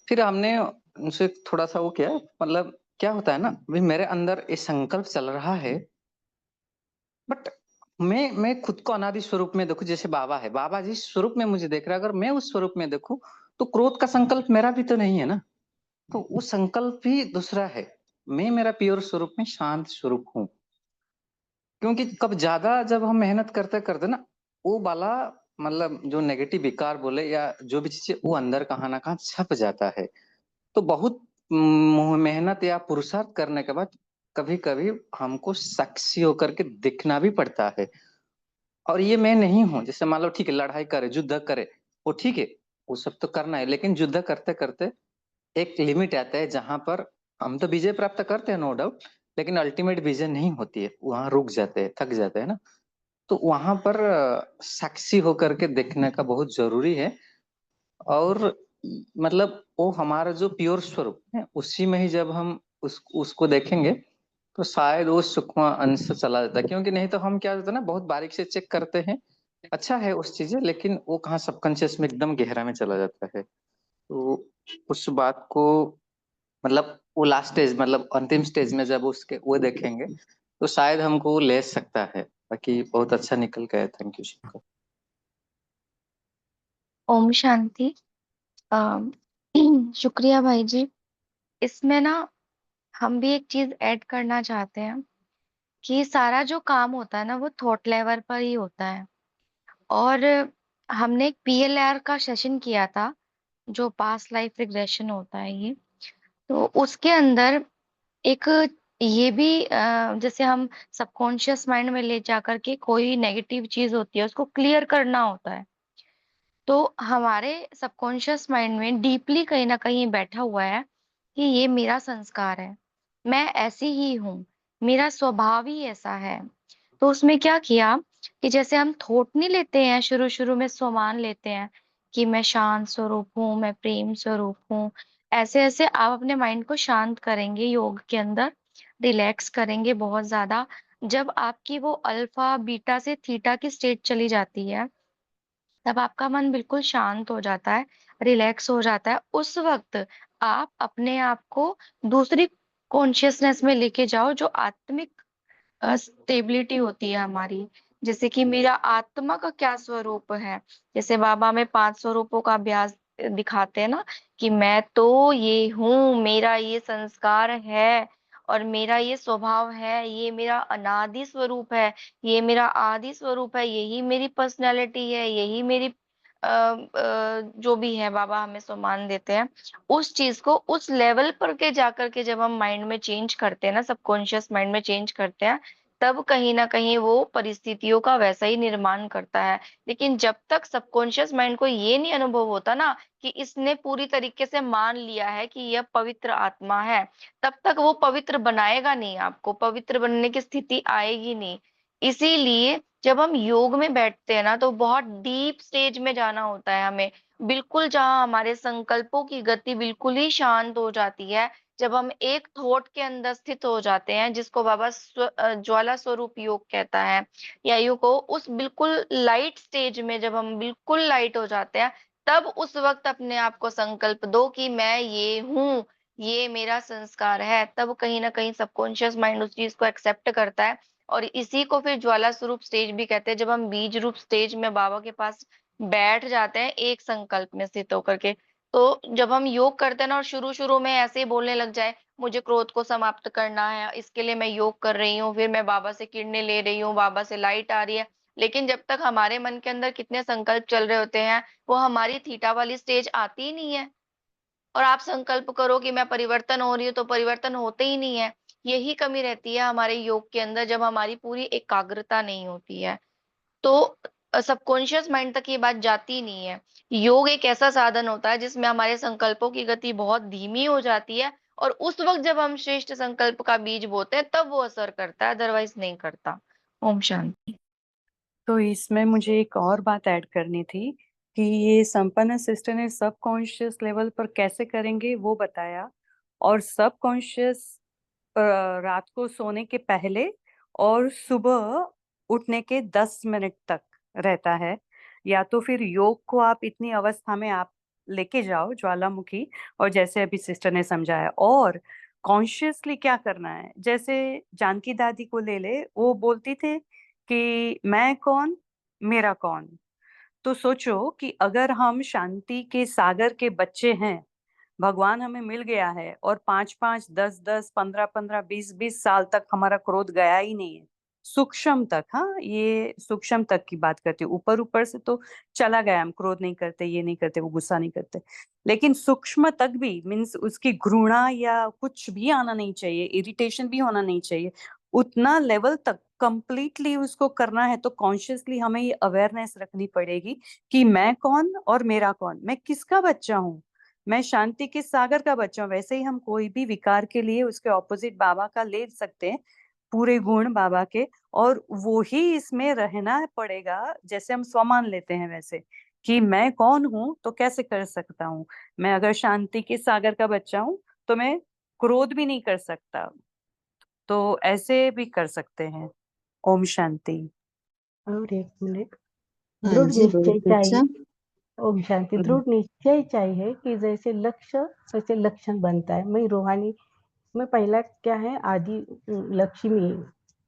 फिर हमने उनसे थोड़ा सा वो किया, मतलब क्या होता है ना, अभी मेरे अंदर ये संकल्प चल रहा है, बट मैं खुद को अनादि स्वरूप में देखूं, जैसे बाबा है, बाबा जिस स्वरूप में मुझे देख रहा है, अगर मैं उस स्वरूप में देखूं, तो क्रोध का संकल्प मेरा भी तो नहीं है ना। तो वो संकल्प भी दूसरा है, मैं मेरा प्योर स्वरूप में शांत स्वरूप हूँ। क्योंकि कब ज्यादा जब हम मेहनत करते करते ना, वो वाला मतलब जो नेगेटिव विकार बोले या जो भी चीजें, वो अंदर कहाँ ना कहाँ छप जाता है। तो बहुत मेहनत या पुरुषार्थ करने के बाद कभी कभी हमको साक्षी होकर के दिखना भी पड़ता है। और ये मैं नहीं हूँ, जैसे मान लो ठीक है, लड़ाई करे, युद्ध करे, वो ठीक है, वो सब तो करना है, लेकिन युद्ध करते करते एक लिमिट आता है जहां पर हम तो विजय प्राप्त करते हैं, नो डाउट, लेकिन अल्टीमेट विजय नहीं होती है, वहां रुक जाते हैं, थक जाते हैं ना। तो वहां पर साक्षी होकर के देखने का बहुत जरूरी है। और मतलब वो हमारा जो प्योर स्वरूप है, उसी में ही जब हम उसको देखेंगे, तो शायद वो सूक्ष्म अंश चला जाता है। क्योंकि नहीं तो हम क्या होता है ना, बहुत बारीक से चेक करते हैं, अच्छा है उस चीजें, लेकिन वो कहाँ सबकॉन्शियस में एकदम गहरा में चला जाता है। तो उस बात को मतलब वो लास्ट स्टेज, मतलब अंतिम स्टेज में जब उसके वो देखेंगे, तो शायद हमको वो ले सकता है। बाकी बहुत अच्छा निकल गया, थैंक यू शिवका। ओम शांति। अम, शुक्रिया भाई जी। इसमें ना हम भी एक चीज ऐड करना चाहते हैं कि सारा जो काम होता है ना वो थॉट लेवल पर ही होता है। और हमने एक PLR का सेशन किया था, जो पास्ट लाइफ रिग्रेशन होता है ये। तो उसके अंदर एक ये भी जैसे हम सबकॉन्शियस माइंड में ले जाकर के कोई नेगेटिव चीज होती है उसको क्लियर करना होता है। तो हमारे सबकॉन्शियस माइंड में डीपली कहीं ना कहीं बैठा हुआ है कि ये मेरा संस्कार है, मैं ऐसी ही हूँ, मेरा स्वभाव ही ऐसा है। तो उसमें क्या किया कि जैसे हम थॉट नहीं लेते हैं, शुरू शुरू में स्वमान लेते हैं कि मैं शांत स्वरूप हूँ, मैं प्रेम स्वरूप हूँ। ऐसे ऐसे आप अपने माइंड को शांत करेंगे योग के अंदर, रिलैक्स करेंगे बहुत ज्यादा। जब आपकी वो अल्फा बीटा से थीटा की स्टेट चली जाती है, तब आपका मन बिल्कुल शांत हो जाता है, रिलैक्स हो जाता है। उस वक्त आप अपने आप को दूसरी कॉन्शियसनेस में लेके जाओ, जो आत्मिक स्टेबिलिटी होती है हमारी। जैसे कि मेरा आत्मा का क्या स्वरूप है। जैसे बाबा में 5 स्वरूपों का अभ्यास दिखाते हैं ना, कि मैं तो ये हूँ, मेरा ये संस्कार है, और मेरा ये स्वभाव है, ये मेरा अनादि स्वरूप है, ये मेरा आदि स्वरूप है, यही मेरी पर्सनैलिटी है, यही मेरी जो भी है बाबा हमें सम्मान देते हैं। उस चीज को उस लेवल पर के जाकर के जब हम माइंड में चेंज करते हैं ना, सबकॉन्शियस माइंड में चेंज करते हैं, तब कहीं ना कहीं वो परिस्थितियों का वैसा ही निर्माण करता है। लेकिन जब तक सबकॉन्शियस माइंड को ये नहीं अनुभव होता ना कि इसने पूरी तरीके से मान लिया है कि यह पवित्र आत्मा है, तब तक वो पवित्र बनाएगा नहीं, आपको पवित्र बनने की स्थिति आएगी नहीं। इसीलिए जब हम योग में बैठते हैं ना, तो बहुत डीप स्टेज में जाना होता है हमें, बिल्कुल जहां हमारे संकल्पों की गति बिल्कुल ही शांत हो जाती है। जब हम एक थॉट के अंदर स्थित हो जाते हैं, जिसको बाबा ज्वाला स्वरूप योग कहता है, या योग को उस बिल्कुल लाइट स्टेज में जब हम बिल्कुल लाइट हो जाते हैं, तब उस वक्त अपने आप को संकल्प दो कि मैं ये हूँ, ये मेरा संस्कार है। तब कहीं ना कहीं सबकॉन्शियस माइंड उस चीज को एक्सेप्ट करता है। और इसी को फिर ज्वाला स्वरूप स्टेज भी कहते हैं, जब हम बीज रूप स्टेज में बाबा के पास बैठ जाते हैं एक संकल्प में स्थित होकर के। तो जब हम योग करते हैं ना, और शुरू शुरू में ऐसे ही बोलने लग जाए, मुझे क्रोध को समाप्त करना है, इसके लिए मैं योग कर रही हूँ, फिर मैं बाबा से किरणें ले रही हूँ, बाबा से लाइट आ रही है। लेकिन जब तक हमारे मन के अंदर कितने संकल्प चल रहे होते हैं, वो हमारी थीटा वाली स्टेज आती ही नहीं है। और आप संकल्प करो कि मैं परिवर्तन हो रही हूँ, तो परिवर्तन होते ही नहीं है। यही कमी रहती है हमारे योग के अंदर, जब हमारी पूरी एकाग्रता नहीं होती है। तो सबकॉन्शियस माइंड तक ये बात जाती नहीं है। योग एक ऐसा साधन होता है जिसमें हमारे संकल्पों की गति बहुत धीमी हो जाती है, और उस वक्त जब हम श्रेष्ठ संकल्प का बीज बोते हैं, तब वो असर करता है, अदरवाइज नहीं करता। ओम शांति। तो इसमें मुझे एक और बात ऐड करनी थी कि ये संपन्न सिस्टर ने सब कॉन्शियस लेवल पर कैसे करेंगे वो बताया। और सब कॉन्शियस रात को सोने के पहले और सुबह उठने के 10 मिनट तक रहता है। या तो फिर योग को आप इतनी अवस्था में आप लेके जाओ ज्वालामुखी, और जैसे अभी सिस्टर ने समझाया, और कॉन्शियसली क्या करना है। जैसे जानकी दादी को ले ले, वो बोलती थे कि मैं कौन, मेरा कौन। तो सोचो कि अगर हम शांति के सागर के बच्चे हैं, भगवान हमें मिल गया है, और 5-5, 10-10, 15-15, 20-20 साल तक हमारा क्रोध गया ही नहीं है, सूक्ष्म तक, हाँ, ये सूक्ष्म तक की बात करती हूँ। ऊपर ऊपर से तो चला गया, हम क्रोध नहीं करते, ये नहीं करते, वो गुस्सा नहीं करते, लेकिन सूक्ष्म तक भी मीन्स उसकी घृणा या कुछ भी आना नहीं चाहिए, इरिटेशन भी होना नहीं चाहिए, उतना लेवल तक कंप्लीटली उसको करना है। तो कॉन्शियसली हमें ये अवेयरनेस रखनी पड़ेगी कि मैं कौन और मेरा कौन, मैं किसका बच्चा हूँ। मैं शांति के सागर का बच्चा हूँ। वैसे ही हम कोई भी विकार के लिए उसके ऑपोजिट बाबा का ले सकते हैं, पूरे गुण बाबा के, और वो ही इसमें रहना पड़ेगा। जैसे हम स्वमान लेते हैं वैसे, कि मैं कौन हूं तो कैसे कर सकता हूँ। मैं अगर शांति के सागर का बच्चा हूँ तो मैं क्रोध भी नहीं कर सकता, तो ऐसे भी कर सकते हैं। ओम शांति। और एक मिनट, हाँ दृढ़ जी, निश्चय बहुत अच्छा। चाहिए। ओम शांति। हम्म, दृढ़ निश्चय चाहिए कि जैसे लक्ष्य वैसे लक्षण बनता है। मैं रूहानी में पहला क्या है, आदि लक्ष्मी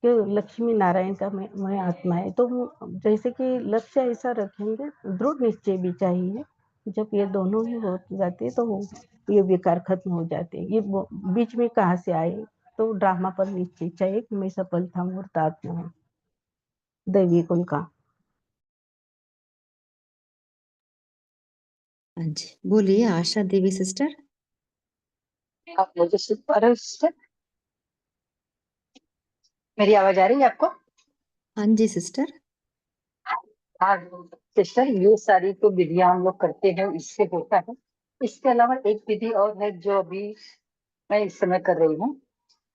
के लक्ष्मी नारायण का मैं आत्मा है। तो जैसे कि लक्ष्य ऐसा रखेंगे, दृढ़ निश्चय भी चाहिए। जब ये दोनों ही हो जाते हैं तो ये विकार खत्म हो जाते हैं। ये बीच में कहाँ से आए, तो ड्रामा पर निश्चय चाहिए कि मैं सफल था और आत्मा हूँ दैवी गुण का। हाँ जी, बोलिए आशा देवी सिस्टर। आप मुझे सुन पा रहे हो सिस्टर? मेरी आवाज आ रही है आपको? हाँ जी सिस्टर। हाँ सिस्टर, ये सारी तो विधियां हम लोग करते हैं, इससे होता है। इसके अलावा एक विधि और है जो अभी मैं इस समय कर रही हूँ,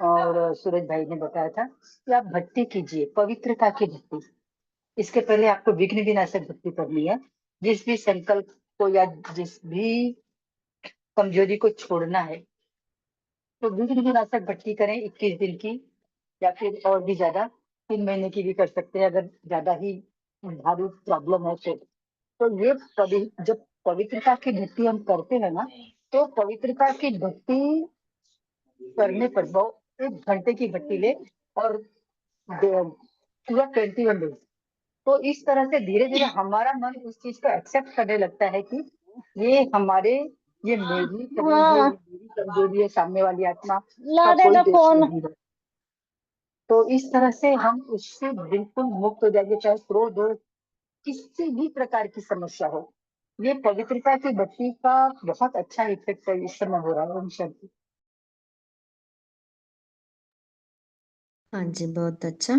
और सूरज भाई ने बताया था कि आप भक्ति कीजिए, पवित्रता की भक्ति। इसके पहले आपको विघ्न विनाशक भक्ति करनी है। जिस भी संकल्प को या जिस भी कमजोरी को छोड़ना है, तो विघ्न विनाशक भक्ति करें 21 दिन की, या फिर और भी ज्यादा 3 महीने की भी कर सकते हैं, अगर ज्यादा ही भारी प्रॉब्लम है तो ये जब पवित्रता की भक्ति हम करते हैं ना, तो पवित्रता की भक्ति करने पर वो 1 घंटे की भक्ति ले, और पूरा 21 डेज। तो इस तरह से धीरे धीरे हमारा मन उस चीज को एक्सेप्ट करने लगता है कि ये हमारे, ये मेरी कमी है, ये मेरी कमजोरी है, सामने वाली आत्मा का कोई दोष नहीं है। तो इस तरह से हम उससे बिल्कुल मुक्त हो जाएंगे, चाहे क्रोध हो, किसी भी प्रकार की समस्या हो। ये पवित्रता की भक्ति का बहुत अच्छा इफेक्ट इस समय हो रहा है। ओम शांति। हाँ जी, बहुत अच्छा।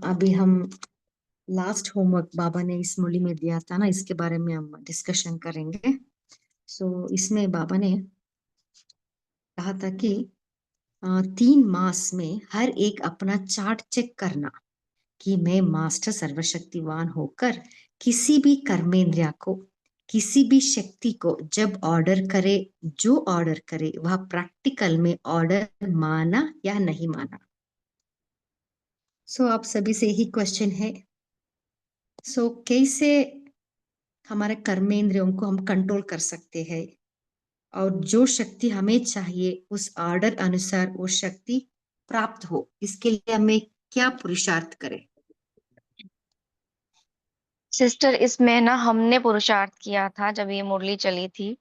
अभी हम लास्ट होमवर्क बाबा ने इस मुरली में दिया था ना, इसके बारे में हम डिस्कशन करेंगे। इसमें बाबा ने कहा था कि 3 मास में हर एक अपना चार्ट चेक करना, कि मैं मास्टर सर्वशक्तिवान होकर किसी भी कर्मेंद्रिया को, किसी भी शक्ति को जब ऑर्डर करे, जो ऑर्डर करे वह प्रैक्टिकल में ऑर्डर माना या नहीं माना। आप सभी से यही क्वेश्चन है, कैसे हमारे कर्मेंद्रियों को हम कंट्रोल कर सकते हैं, और जो शक्ति हमें चाहिए उस ऑर्डर अनुसार वो शक्ति प्राप्त हो, इसके लिए हमें क्या पुरुषार्थ करें। सिस्टर, इसमें ना हमने पुरुषार्थ किया था जब ये मुरली चली थी।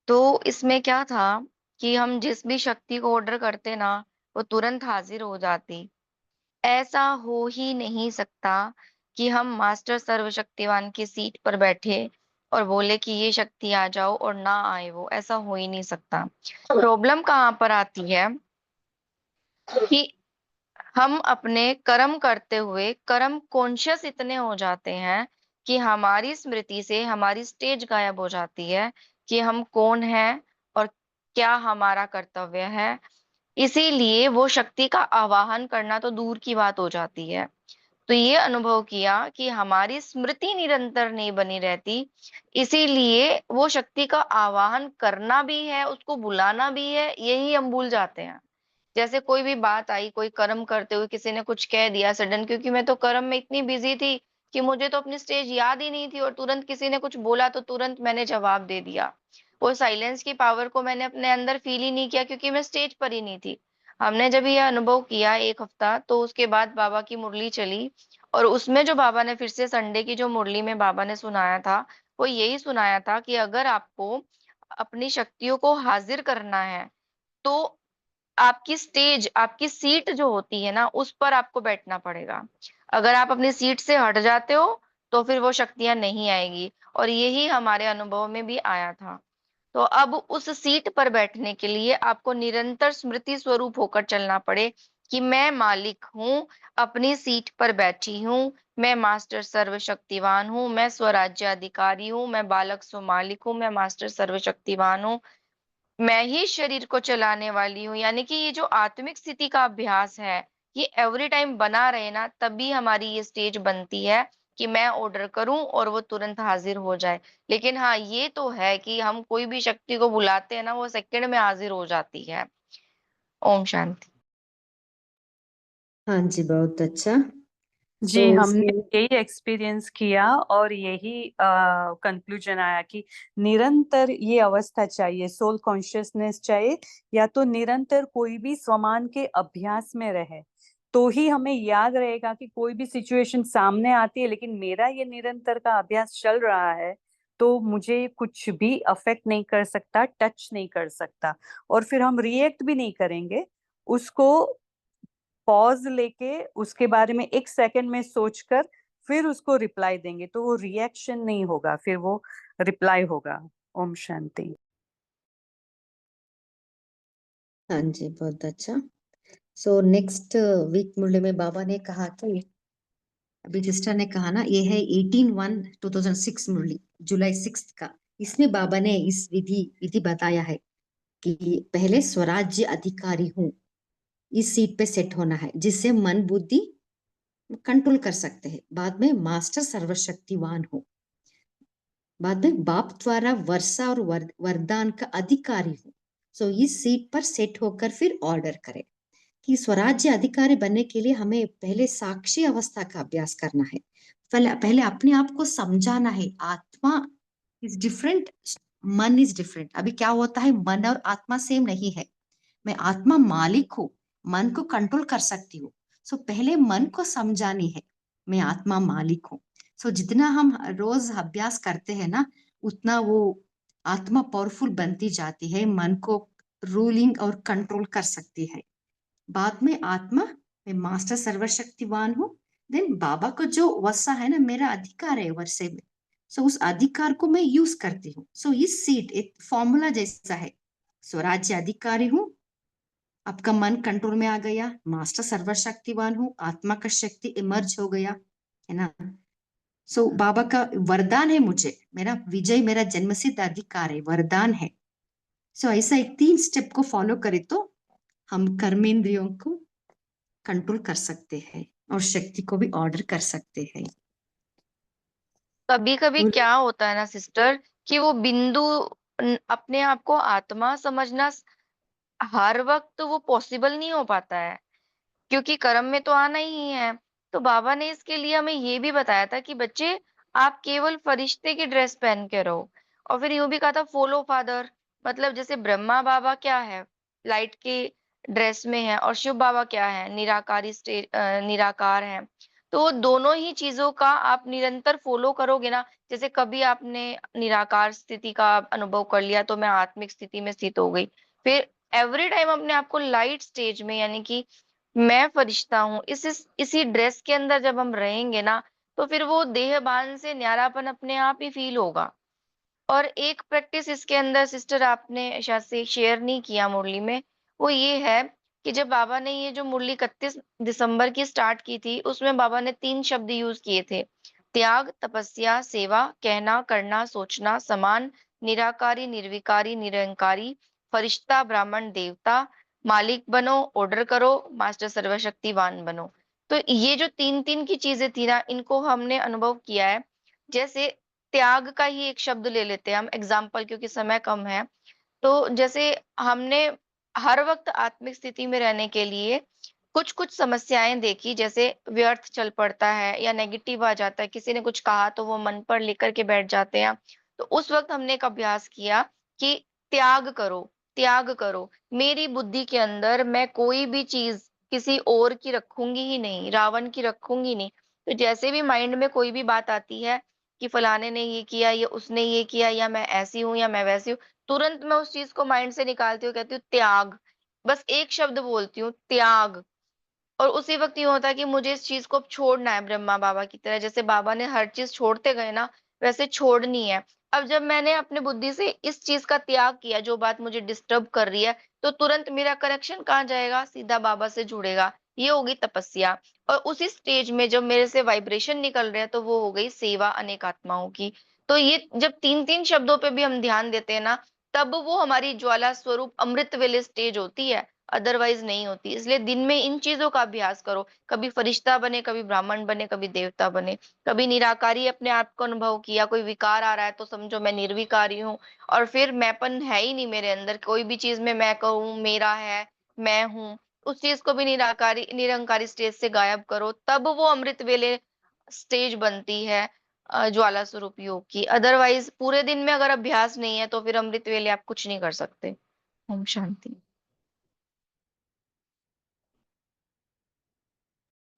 तो इसमें क्या था कि हम जिस भी शक्ति को ऑर्डर करते ना, वो तुरंत हाजिर हो जाती। ऐसा हो ही नहीं सकता कि हम मास्टर सर्वशक्तिवान की सीट पर बैठे और बोले कि ये शक्ति आ जाओ और ना आए वो, ऐसा हो ही नहीं सकता। प्रॉब्लम कहाँ पर आती है कि हम अपने कर्म करते हुए कर्म कॉन्शियस इतने हो जाते हैं कि हमारी स्मृति से हमारी स्टेज गायब हो जाती है कि हम कौन हैं और क्या हमारा कर्तव्य है। इसीलिए वो शक्ति का आवाहन करना तो दूर की बात हो जाती है। तो ये अनुभव किया कि हमारी स्मृति निरंतर नहीं बनी रहती, इसीलिए वो शक्ति का आवाहन करना भी है, उसको बुलाना भी है, यही हम भूल जाते हैं। जैसे कोई भी बात आई, कोई कर्म करते हुए किसी ने कुछ कह दिया सडन, क्योंकि मैं तो कर्म में इतनी बिजी थी कि मुझे तो अपनी स्टेज याद ही नहीं थी, और तुरंत किसी ने कुछ बोला तो तुरंत मैंने जवाब दे दिया। वो साइलेंस की पावर को मैंने अपने अंदर फील ही नहीं किया, क्योंकि मैं स्टेज पर ही नहीं थी। हमने जब ये अनुभव किया 1 हफ्ता, तो उसके बाद बाबा की मुरली चली, और उसमें जो बाबा ने फिर से संडे की जो मुरली में बाबा ने सुनाया था, वो यही सुनाया था कि अगर आपको अपनी शक्तियों को हाजिर करना है, तो आपकी स्टेज, आपकी सीट जो होती है ना, उस पर आपको बैठना पड़ेगा। अगर आप अपनी सीट से हट जाते हो, तो फिर वो शक्तियाँ नहीं आएगी, और यही हमारे अनुभव में भी आया था। तो अब उस सीट पर बैठने के लिए आपको निरंतर स्मृति स्वरूप होकर चलना पड़े कि मैं मालिक हूँ, अपनी सीट पर बैठी हूँ, मैं मास्टर सर्वशक्तिवान हूँ, मैं स्वराज्याधिकारी हूँ, मैं बालक स्व मालिक हूँ, मैं मास्टर सर्वशक्तिवान हूँ, मैं ही शरीर को चलाने वाली हूँ। यानी कि ये जो आत्मिक स्थिति का अभ्यास है, ये एवरी टाइम बना रहे ना, तभी हमारी ये स्टेज बनती है कि मैं ऑर्डर करूँ और वो तुरंत हाजिर हो जाए। लेकिन हाँ, ये तो है कि हम कोई भी शक्ति को बुलाते हैं ना, वो सेकंड में हाजिर हो जाती है। ओम शांति। हाँ जी, बहुत अच्छा। जी, सो हमने इसमें यही एक्सपीरियंस किया और यही कंक्लूजन आया कि निरंतर ये अवस्था चाहिए, सोल कॉन्शियसनेस चाहिए, या तो निरंतर कोई भी स्वमान के अभ्यास में रहे, तो ही हमें याद रहेगा कि कोई भी सिचुएशन सामने आती है लेकिन मेरा ये निरंतर का अभ्यास चल रहा है, तो मुझे कुछ भी अफेक्ट नहीं कर सकता, टच नहीं कर सकता, और फिर हम रिएक्ट भी नहीं करेंगे, उसको पॉज लेके उसके बारे में 1 सेकंड में सोचकर फिर उसको रिप्लाई देंगे, तो वो रिएक्शन नहीं होगा, फिर वो रिप्लाई होगा। ओम शांति। हाँ जी, बहुत अच्छा। सो नेक्स्ट वीक मुरली में बाबा ने कहा कि अभी सिस्टर ने कहा ना, ये है 18/1/2006 मुरली, जुलाई 6 का। इसमें बाबा ने इस विधि विधि बताया है कि पहले स्वराज्य अधिकारी हूँ, इस सीट पे सेट होना है, जिससे मन बुद्धि कंट्रोल कर सकते हैं। बाद में मास्टर सर्वशक्तिवान हूँ, बाद में बाप द्वारा वर्षा और वरदान का अधिकारी हूँ। सो इस सीट पर सेट होकर फिर ऑर्डर करें कि स्वराज्य अधिकारी बनने के लिए हमें पहले साक्षी अवस्था का अभ्यास करना है। पहले अपने आप को समझाना है, आत्मा इज डिफरेंट, मन इज डिफरेंट। अभी क्या होता है, मन और आत्मा सेम नहीं है। मैं आत्मा मालिक हूँ, मन को कंट्रोल कर सकती हूँ। सो पहले मन को समझानी है, मैं आत्मा मालिक हूँ। सो जितना हम रोज अभ्यास करते हैं ना, उतना वो आत्मा पावरफुल बनती जाती है, मन को रूलिंग और कंट्रोल कर सकती है। बाद में आत्मा, मैं मास्टर सर्वशक्तिवान हूँ। देन बाबा को जो वसा है ना, मेरा अधिकार है वर्षे में। सो उस अधिकार को मैं यूज करती हूँ। सो इस सीट एक फॉर्मूला जैसा है, स्वराज्य अधिकारी हूँ, आपका मन कंट्रोल में आ गया, मास्टर सर्वशक्तिवान हूँ, आत्मा का शक्ति इमर्ज हो गया, है ना। सो बाबा का वरदान है मुझे, मेरा विजय मेरा जन्मसिद्ध अधिकार है, वरदान है। सो ऐसा एक 3 स्टेप को फॉलो करें तो हम कर्मेंद्रियों को कंट्रोल कर सकते हैं और शक्ति को भी ऑर्डर कर सकते हैं। कभी कभी और क्या होता है ना सिस्टर, कि वो बिंदु अपने आप को आत्मा समझना हर वक्त वो पॉसिबल नहीं हो पाता है, क्योंकि कर्म में तो आना ही है। तो बाबा ने इसके लिए हमें ये भी बताया था कि बच्चे, आप केवल फरिश्ते की ड्रेस पहन के रहो। और फिर यूं भी कहा था, फॉलो फादर। मतलब जैसे ब्रह्मा बाबा क्या है, लाइट की ड्रेस में है, और शिव बाबा क्या है, निराकार है। तो दोनों ही चीजों का आप निरंतर फॉलो करोगे ना। जैसे कभी आपने निराकार स्थिति का अनुभव कर लिया, तो मैं आत्मिक स्थिति में स्थित हो गई। फिर एवरी टाइम अपने आप को लाइट स्टेज में, यानी कि मैं फरिश्ता हूँ, इसी ड्रेस के अंदर जब हम रहेंगे ना, तो फिर वो देहभान से न्यारापन अपने आप ही फील होगा। और एक प्रैक्टिस इसके अंदर सिस्टर आपने शायद से शेयर नहीं किया मुरली में, वो ये है कि जब बाबा ने ये जो मुरली 31 दिसंबर की स्टार्ट की थी, उसमें बाबा ने 3 शब्द यूज किए थे: त्याग, तपस्या, सेवा। कहना, करना, सोचना समान, निराकारी, निर्विकारी, निरंकारी, फरिश्ता, ब्राह्मण, देवता, मालिक बनो, ऑर्डर करो, मास्टर सर्वशक्तिवान बनो। तो ये जो 3-3 की चीजें थी ना, इनको हमने अनुभव किया है। जैसे त्याग का ही एक शब्द ले लेते हैं हम एग्जाम्पल, क्योंकि समय कम है। तो जैसे हमने हर वक्त आत्मिक स्थिति में रहने के लिए कुछ कुछ समस्याएं देखी, जैसे व्यर्थ चल पड़ता है या नेगेटिव आ जाता है, किसी ने कुछ कहा तो वो मन पर लेकर के बैठ जाते हैं। तो उस वक्त हमने एक अभ्यास किया कि त्याग करो, त्याग करो। मेरी बुद्धि के अंदर मैं कोई भी चीज किसी और की रखूंगी ही नहीं, रावण की रखूंगी नहीं। तो जैसे भी माइंड में कोई भी बात आती है कि फलाने ने ये किया, या उसने ये किया, या मैं ऐसी हूं या मैं वैसी हूँ, तुरंत मैं उस चीज को माइंड से निकालती हूँ, कहती हूँ त्याग। बस एक शब्द बोलती हूँ, त्याग। और उसी वक्त ये होता है कि मुझे इस चीज को अब छोड़ना है, ब्रह्मा बाबा की तरह। जैसे बाबा ने हर चीज छोड़ते गए ना, वैसे छोड़नी है। अब जब मैंने अपने बुद्धि से इस चीज का त्याग किया, जो बात मुझे डिस्टर्ब कर रही है, तो तुरंत मेरा कनेक्शन कहाँ जाएगा? सीधा बाबा से जुड़ेगा। ये होगी तपस्या। और उसी स्टेज में जब मेरे से वाइब्रेशन निकल रहे हैं, तो वो हो गई सेवा अनेक आत्माओं की। तो ये जब तीन तीन शब्दों पे भी हम ध्यान देते हैं ना, तब वो हमारी ज्वाला स्वरूप अमृत वेले स्टेज होती है, अदरवाइज नहीं होती। इसलिए दिन में इन चीजों का अभ्यास करो। कभी फरिश्ता बने, कभी ब्राह्मण बने, कभी देवता बने। कभी निराकारी अपने आप को अनुभव किया, कोई विकार आ रहा है तो समझो मैं निर्विकारी हूँ। और फिर मैंपन है ही नहीं मेरे अंदर, कोई भी चीज में मैं कहूँ मेरा है, मैं हूँ, उस चीज को भी निराकारी निरंकारी स्टेज से गायब करो, तब वो अमृत वेले स्टेज बनती है ज्वाला स्वरूप योग की। अदरवाइज पूरे दिन में अगर अभ्यास नहीं है, तो फिर अमृत वेले आप कुछ नहीं कर सकते। ओम शांति।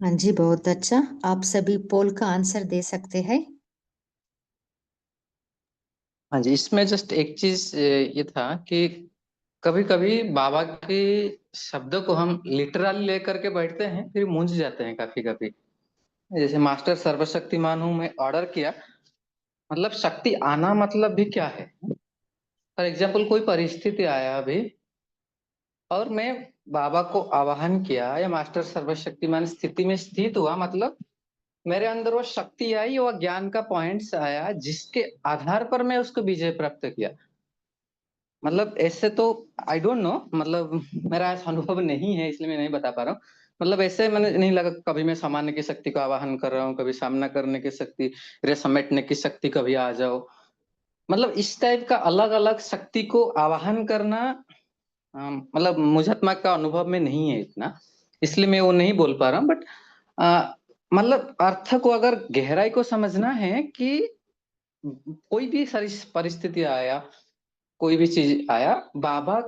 हाँ जी, बहुत अच्छा। आप सभी पोल का आंसर दे सकते हैं। हाँ जी, इसमें जस्ट एक चीज ये था कि कभी कभी बाबा के शब्दों को हम लिटरली लेकर के बैठते हैं, फिर मूंझ जाते हैं कभी कभी। जैसे मास्टर सर्वशक्तिमान हूं मैं ऑर्डर किया, मतलब शक्ति आना मतलब भी क्या है? फॉर एग्जाम्पल कोई परिस्थिति आया अभी, और मैं बाबा को आवाहन किया या मास्टर सर्वशक्तिमान स्थिति में स्थित हुआ, मतलब मेरे अंदर वो शक्ति आई, वो ज्ञान का पॉइंट्स आया, जिसके आधार पर मैं उसको विजय प्राप्त किया। मतलब ऐसे तो आई डोंट नो, मतलब मेरा ऐसा अनुभव नहीं है, इसलिए मैं नहीं बता पा रहा हूँ। मतलब ऐसे मैंने नहीं लगा कभी मैं सामान्य की शक्ति को आवाहन कर रहा हूँ, कभी सामना करने की शक्ति, रे समेटने की शक्ति, कभी आ जाओ। मतलब इस टाइप का अलग अलग शक्ति को आवाहन करना, मतलब मुझात्मा का अनुभव में नहीं है इतना, इसलिए मैं वो नहीं बोल पा रहा हूँ। बट मतलब अर्थ को अगर गहराई को समझना है कि कोई भी परिस्थिति आया, कोई भी चीज आया, बाबा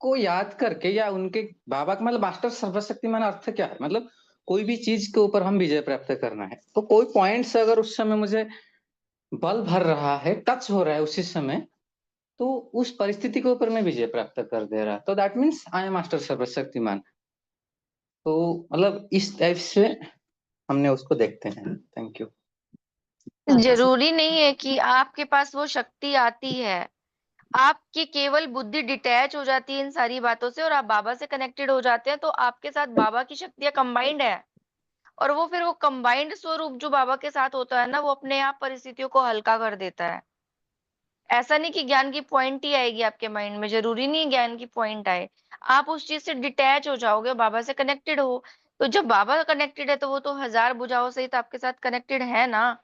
को याद करके, या उनके बाबा का मतलब मास्टर सर्वशक्तिमान अर्थ क्या है? मतलब कोई भी चीज के ऊपर हम विजय प्राप्त करना है, तो कोई पॉइंट्स अगर उस समय मुझे बल भर रहा है, टच हो रहा है उसी समय, तो उस परिस्थिति के ऊपर मैं विजय प्राप्त कर दे रहा, तो that means I am master सर्वशक्तिमान। तो मतलब इस टाइप से हमने उसको देखते हैं। Thank you. हाँ जी। जरूरी नहीं है कि आपके पास वो शक्ति आती है। आपकी केवल बुद्धि डिटैच हो जाती है इन सारी बातों से, और आप बाबा से कनेक्टेड हो जाते हैं, तो आपके साथ बाबा की शक्तियां कंबाइंड है। और वो फिर वो कंबाइंड स्वरूप जो बाबा के साथ होता है ना, वो अपने आप परिस्थितियों को हल्का कर देता है। ऐसा नहीं कि ज्ञान की पॉइंट ही आएगी आपके माइंड में, जरूरी नहीं है ज्ञान की पॉइंट आए। आप उस चीज से डिटैच हो जाओगे, बाबा से कनेक्टेड हो। तो जब बाबा कनेक्टेड है, तो वो तो हजार भुजाओं सहित आपके साथ कनेक्टेड है ना।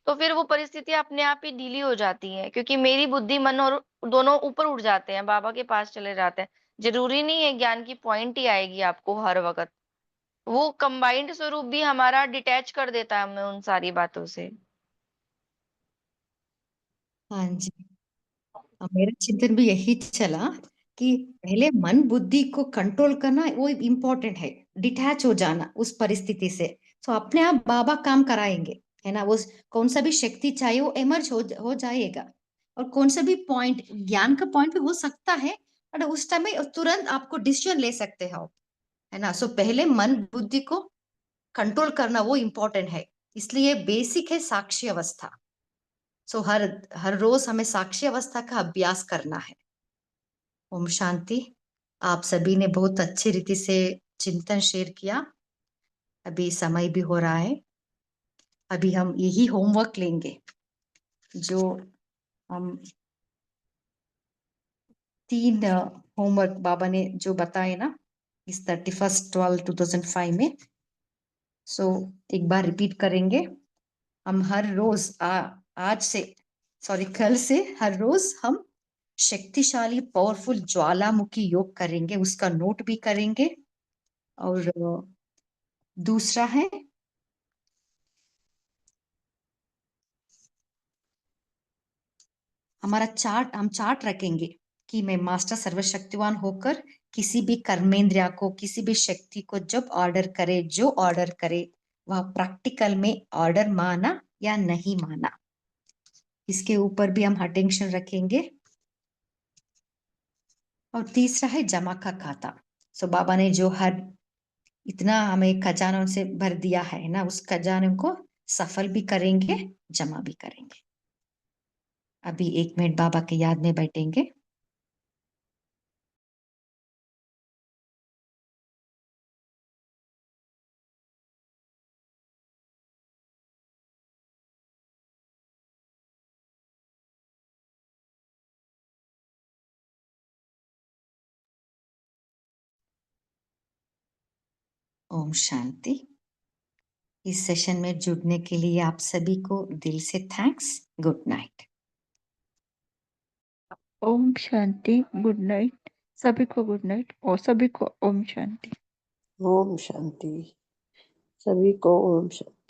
तो फिर वो परिस्थिति अपने आप ही ढीली हो जाती है, क्योंकि मेरी बुद्धि मन और दोनों ऊपर उठ जाते हैं, बाबा के पास चले जाते हैं। जरूरी नहीं है ज्ञान की पॉइंट ही आएगी आपको हर वक्त। वो कंबाइंड स्वरूप भी हमारा डिटैच कर देता है हमें उन सारी बातों से। हाँ जी। मेरा चिंतन भी यही चला कि पहले मन बुद्धि को कंट्रोल करना वो इम्पोर्टेंट है, डिटैच हो जाना उस परिस्थिति से। तो अपने आप बाबा काम कराएंगे, है ना। वो कौन सा भी शक्ति चाहिए वो एमर्ज हो जाएगा। और कौन सा भी पॉइंट, ज्ञान का पॉइंट भी हो सकता है, बट उस टाइम में तुरंत आपको डिसीजन ले सकते हो, है ना। सो पहले मन बुद्धि को कंट्रोल करना वो इम्पोर्टेंट है। इसलिए बेसिक है साक्षी अवस्था। सो हर हर रोज हमें साक्षी अवस्था का अभ्यास करना है। ओम शांति। आप सभी ने बहुत अच्छी रीति से चिंतन शेयर किया। अभी समय भी हो रहा है। अभी हम यही होमवर्क लेंगे जो हम 3 होमवर्क बाबा ने जो बताए ना इस 31/12/2005 में। सो एक बार रिपीट करेंगे। हम हर रोज आज से, सॉरी कल से, हर रोज हम शक्तिशाली पावरफुल ज्वालामुखी योग करेंगे, उसका नोट भी करेंगे। और दूसरा है हमारा चार्ट, हम चार्ट रखेंगे कि मैं मास्टर सर्वशक्तिवान होकर किसी भी कर्मेंद्रिया को, किसी भी शक्ति को जब ऑर्डर करे, जो ऑर्डर करे, वह प्रैक्टिकल में ऑर्डर माना या नहीं माना, इसके ऊपर भी हम अटेंशन रखेंगे। और तीसरा है जमा का खाता। सो बाबा ने जो हर इतना हमें खजानों से भर दिया है ना, उस खजाने को सफल भी करेंगे, जमा भी करेंगे। अभी 1 मिनट बाबा की याद में बैठेंगे। ओम शांति। इस सेशन में जुड़ने के लिए आप सभी को दिल से थैंक्स। Good night. ओम शांति। गुड नाइट सभी को, गुड नाइट और सभी को ओम शांति। ओम शांति, सभी को ओम शांति।